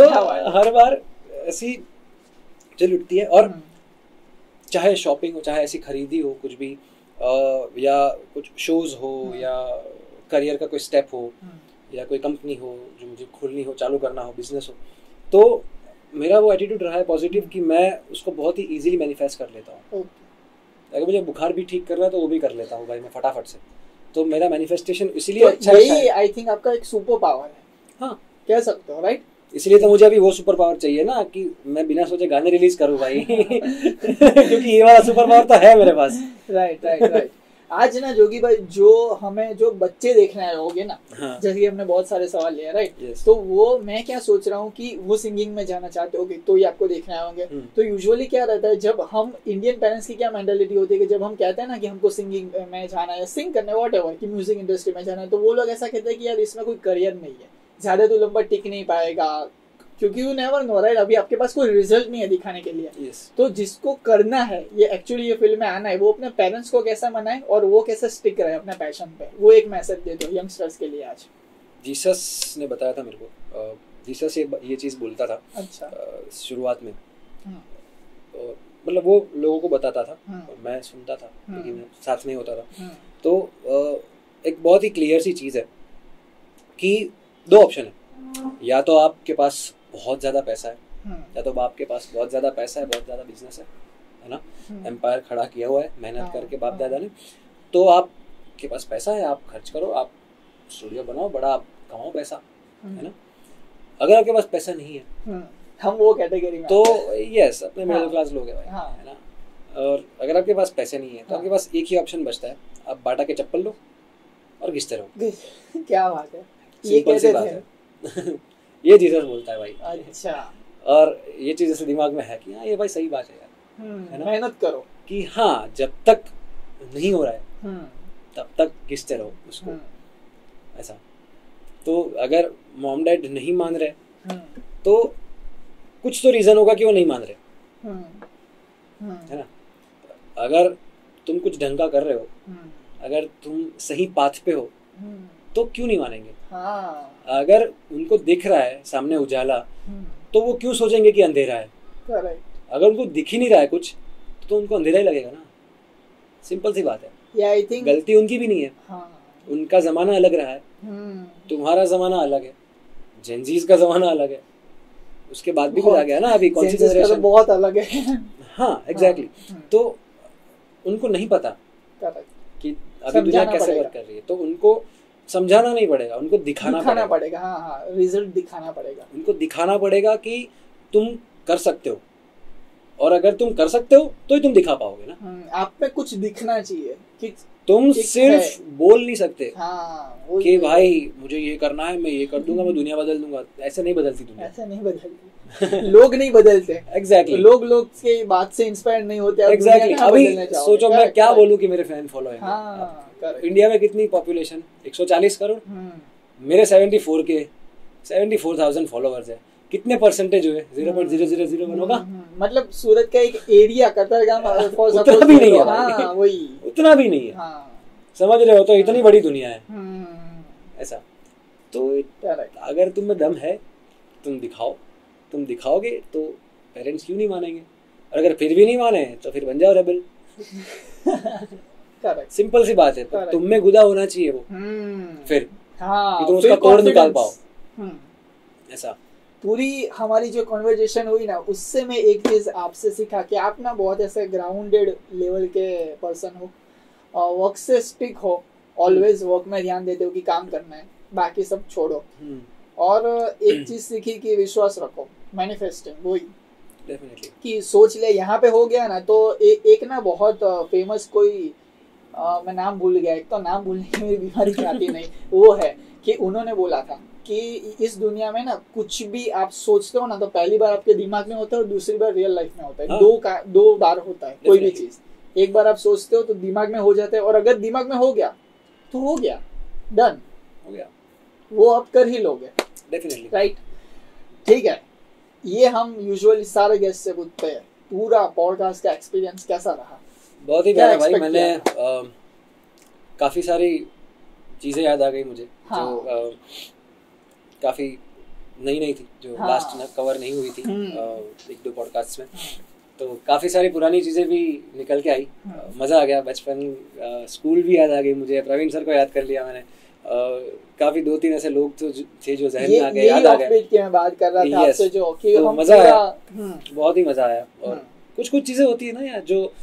हर बार ऐसी चुल उठती है। और चाहे शॉपिंग हो, चाहे ऐसी खरीदी हो, कुछ भी, या कुछ शोज हो, या करियर का कोई स्टेप हो, या कोई कंपनी हो जो मुझे खोलनी हो, चालू करना हो, बिजनेस हो, तो मेरा वो एटीट्यूड रहा है पॉजिटिव कि मैं उसको बहुत ही इजीली मैनिफेस्ट कर लेता हूँ। अगर मुझे बुखार भी ठीक करना है तो वो भी कर लेता हूँ भाई मैं फटाफट से। तो मेरा मैनिफेस्टेशन इसीलिए तो अच्छा यही आई थिंक आपका एक सुपर पावर है, हाँ कह सकते हो, राइट? इसलिए तो मुझे अभी वो सुपर पावर चाहिए ना कि मैं बिना सोचे गाने रिलीज करूँ भाई क्योंकि ये वाला सुपर पावर तो है मेरे पास। Right right right. आज ना जोगी भाई जो हमें जो बच्चे देखने आए होंगे ना, हाँ। जैसे कि हमने बहुत सारे सवाल लिए, राइट? yes. तो वो मैं क्या सोच रहा हूँ कि वो सिंगिंग में जाना चाहते होंगे तो ये आपको देखने आए होंगे। तो यूजुअली क्या रहता है, जब हम इंडियन पेरेंट्स की क्या मेंटालिटी होती है कि जब हम कहते हैं ना कि हमको सिंगिंग में जाना है, सिंग करने व्हाटएवर, कि म्यूजिक इंडस्ट्री में जाना है, तो वो लोग ऐसा कहते हैं कि यार इसमें कोई करियर नहीं है, ज्यादा तो लंबा टिक नहीं पाएगा, क्योंकि यू नेवर नो, राइट? अभी आपके पास कोई रिजल्ट नहीं है दिखाने के लिए। yes. तो जिसको करना है ये एक्चुअली ये फील्ड में आना है, वो अपने पेरेंट्स को कैसा मनाए और वो कैसे स्टिक रहे अपने पैशन पे, वो एक मैसेज दे दो यंगस्टर्स के लिए आज। जीसस ने बताया था मेरे को, जीसस ये चीज़ बोलता था। अच्छा। शुरुआत में मतलब वो लोगों को बताता था और मैं सुनता था, लेकिन साथ में होता था। तो एक बहुत ही क्लियर सी चीज़ है कि दो ऑप्शन है, या तो आपके पास बहुत ज़्यादा पैसा है, या तो आपके पास बहुत ज़्यादा पैसा है, बहुत ज़्यादा बिजनेस है ना, एम्पायर खड़ा किया हुआ है मेहनत करके बाप दादा ने, तो आपके पास पैसा है, आप खर्च करो, आप स्टूडियो बनाओ, बड़ा आप कमाओ पैसा, है ना। अगर आपके पास पैसा नहीं है, हम वो कैटेगरी में तो यस अपने मिडिल क्लास लोग हैं भाई, है ना। और अगर आपके पास पैसे नहीं है तो आपके पास एक ही ऑप्शन बचता है, आप बाटा के चप्पल लो और घिसते रहो। क्या बात है, ये कैसे बात है ये जीसस बोलता है भाई। अच्छा। और ये चीज ऐसे दिमाग में है कि हाँ ये भाई सही बात है यार, है ना, मेहनत करो कि हाँ जब तक नहीं हो रहा है तब तक घिसते रहो उसको, ऐसा। तो अगर मॉम डैड नहीं मान रहे तो कुछ तो रीजन होगा कि वो नहीं मान रहे, है ना। अगर तुम कुछ ढंग का कर रहे हो, अगर तुम सही पाथ पे हो, तो क्यों नहीं मानेंगे। हाँ। अगर उनको दिख रहा है सामने उजाला, तो वो क्यों सोचेंगे कि अंधेरा है। करेक्ट। अगर उनको दिख ही नहीं रहा है कुछ, तो उनको अंधेरा ही लगेगा ना, सिंपल सी बात है। आई थिंक गलती उनकी भी नहीं है। हाँ। उनका जमाना अलग रहा है, तुम्हारा जमाना अलग है, जेनजीज का जमाना अलग है, उसके बाद भी कुछ आ गया ना, अभी कौन सी जनरेशन बहुत अलग है। हाँ एग्जैक्टली। तो उनको नहीं पता कि अभी दुनिया कैसे वर्क कर रही है, तो उनको समझाना नहीं पड़ेगा, उनको दिखाना पड़ेगा। हाँ हाँ, रिजल्ट दिखाना पड़ेगा, उनको दिखाना पड़ेगा कि तुम कर सकते हो, और अगर तुम कर सकते हो तो ही तुम दिखा पाओगे ना। आप पे कुछ दिखना चाहिए कि तुम सिर्फ बोल नहीं सकते कि भाई मुझे ये करना है, मैं ये कर दूंगा, मैं दुनिया बदल दूंगा। ऐसे नहीं बदलती दुनिया, ऐसे नहीं बदलती लोग नहीं बदलते। एग्जैक्टली। लोग के बात से इंस्पायर नहीं होते। एग्जैक्टली। अभी सोचो मैं क्या बोलूं कि मेरे फैन फॉलो है। इंडिया में कितनी पॉपुलेशन, 140 करोड़, मेरे 74,000 फॉलोअर्स है। कितने परसेंटेज हुए? 0.0001 होगा। मतलब सूरत का एक एरिया कतारगाम उतना भी नहीं है। हाँ, वही उतना भी नहीं है। समझ रहे हो? तो इतनी बड़ी दुनिया है ऐसा। तो अगर तुम में दम है, तुम दिखाओ, तुम दिखाओगे तो पेरेंट्स क्यों नहीं मानेंगे, और अगर फिर भी नहीं माने तो फिर बन जाओ रेबल। सिंपल सी बात है। तुम में गुदा होना चाहिए वो, फिर तुम उसका तोड़ निकाल पाओ, ऐसा। पूरी हमारी जो कॉन्वर्जेशन हुई ना, उससे मैं एक चीज आपसे सीखा कि आप ना बहुत ऐसे ग्राउंडेड लेवल के पर्सन हो, वर्क से स्टिक हो, ऑलवेज वर्क में ध्यान देते हो कि काम करना है, बाकी सब छोड़ो। और एक चीज सीखी कि विश्वास रखो, मैनिफेस्टिंग, वही डेफिनेटली कि सोच ले यहाँ पे हो गया ना। तो एक ना बहुत फेमस कोई मैं नाम भूल गया, एक तो नाम भूलने की मेरी बीमारी आती नहीं, वो है कि उन्होंने बोला था कि इस दुनिया में ना कुछ भी आप सोचते हो ना, तो पहली बार आपके दिमाग में होता है और दूसरी बार रियल लाइफ में होता है। हाँ। दो बार होता है कोई भी चीज। एक बार आप सोचते हो तो दिमाग में हो जाता है, और अगर दिमाग में हो गया तो हो गया, डन हो गया, वो आप कर ही लोगे। Definitely, right. ठीक है, ये हम यूजुअली सारे गेस्ट से पूछते हैं, पूरा पॉडकास्ट का एक्सपीरियंस कैसा रहा? बहुत ही प्यारा भाई। मैंने काफी सारी चीजें याद आ गई मुझे। हाँ। जो काफी नई थी, जो हाँ। लास्ट में कवर नहीं हुई थी 1-2 पॉडकास्ट में। तो काफी सारी पुरानी चीजें भी निकल के आई। मजा आ गया। बचपन, स्कूल भी याद आ गई मुझे। प्रवीण सर को याद कर लिया मैंने। काफी 2-3 ऐसे लोग थे जो जहन में आ गए, याद आ गए। मैं बात कर रहा था आपसे जो कि मजा आया, बहुत ही मजा आया। और कुछ चीजें होती है ना यार, जो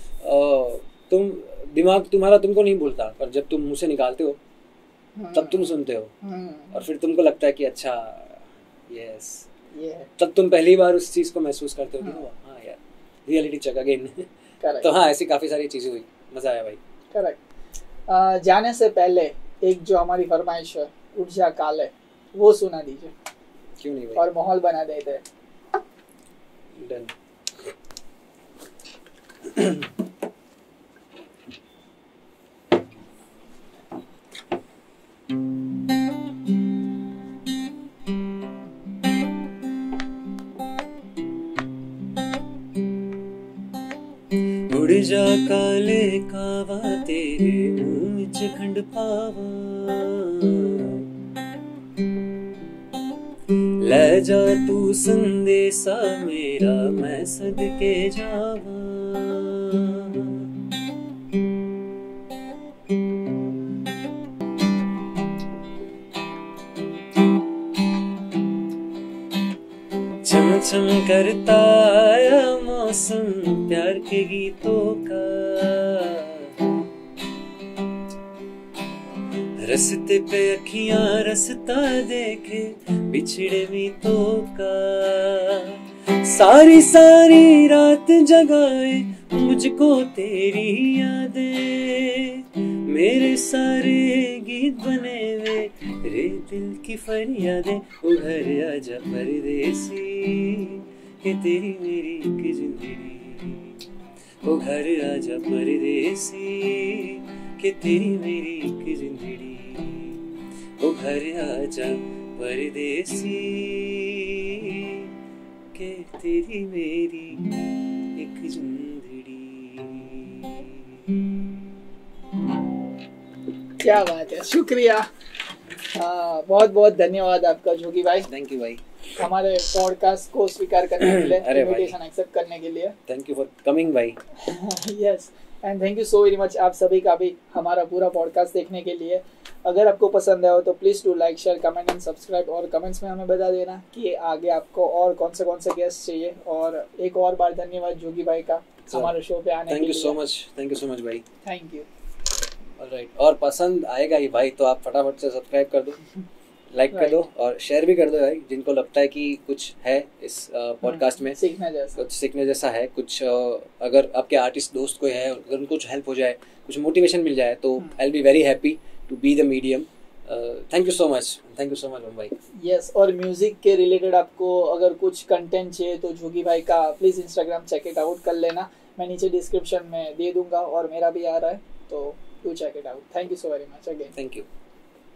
तुम दिमाग तुम्हारा तुमको नहीं भूलता, पर जब तुम मुंह से निकालते हो तब तुम सुनते हो और फिर तुमको लगता है कि अच्छा यस, तब तुम पहली बार उस चीज को महसूस करते हो कि हाँ यार रियलिटी चेक अगेन। तो हाँ ऐसी काफी सारी चीजें हुई, मजा आया भाई। करेक्ट। जाने से पहले एक जो हमारी फरमाइश है उठ जा काले, वो सुना दीजिए। क्यों नहीं भाई, और माहौल बना देते हैं। डन। उड़ जा काले कावा तेरे मुंह विच खंड पावा, ले जा तू संदेशा मेरा मैं सदके जावा। चम चम करता आया मौसम प्यार के गीतों का, रस्ते पे अखियां रस्ता देखे बिछड़े मीतों का, सारी सारी रात जगाए मुझको तेरी यादें, मेरे सारे गीत बने वे रे दिल की फरियादें। उधर आजा परदेसी कि तेरी मेरी एक जिंदगी, ओ घर आजा परदेसी कि तेरी मेरी एक जिंदगी, ओ घर आजा परदेसी कि तेरी मेरी एक जिंदगी। क्या बात है, शुक्रिया। बहुत बहुत धन्यवाद आपका जोगी भाई। थैंक यू भाई, हमारे पॉडकास्ट को स्वीकार करने के लिए, इनविटेशन एक्सेप्ट करने के लिए। थैंक यू फॉर कमिंग भाई। Yes, and thank you so very much आप सभी का भी हमारा पूरा पॉडकास्ट देखने के लिए। अगर आपको पसंद आया हो तो please do like, share, comment and subscribe, और कमेंट्स में हमें बता देना कि आगे आपको और कौन से गेस्ट चाहिए। और एक और बार धन्यवाद जोगी भाई का हमारे शो पे आने के लिए। थैंक यू सो मच भाई। Thank you. ऑलराइट, और पसंद आएगा ही भाई तो आप फटाफट से सब्सक्राइब कर दो, लाइक कर दो और शेयर भी कर दो भाई, जिनको लगता है कि कुछ है इस पॉडकास्ट में कुछ सीखने जैसा है, कुछ अगर आपके आर्टिस्ट दोस्त कोई है, अगर उनको कुछ हेल्प हो जाए, कुछ मोटिवेशन मिल जाए तो I will be very happy to be the medium. Thank you so much भाई। यस, और म्यूजिक के रिलेटेड आपको अगर कुछ कंटेंट चाहिए तो जोगी भाई का please Instagram check it out कर लेना, मैं नीचे डिस्क्रिप्शन में दे दूंगा और मेरा भी आ रहा है, तो do check it out. Thank you so very much again. Thank you.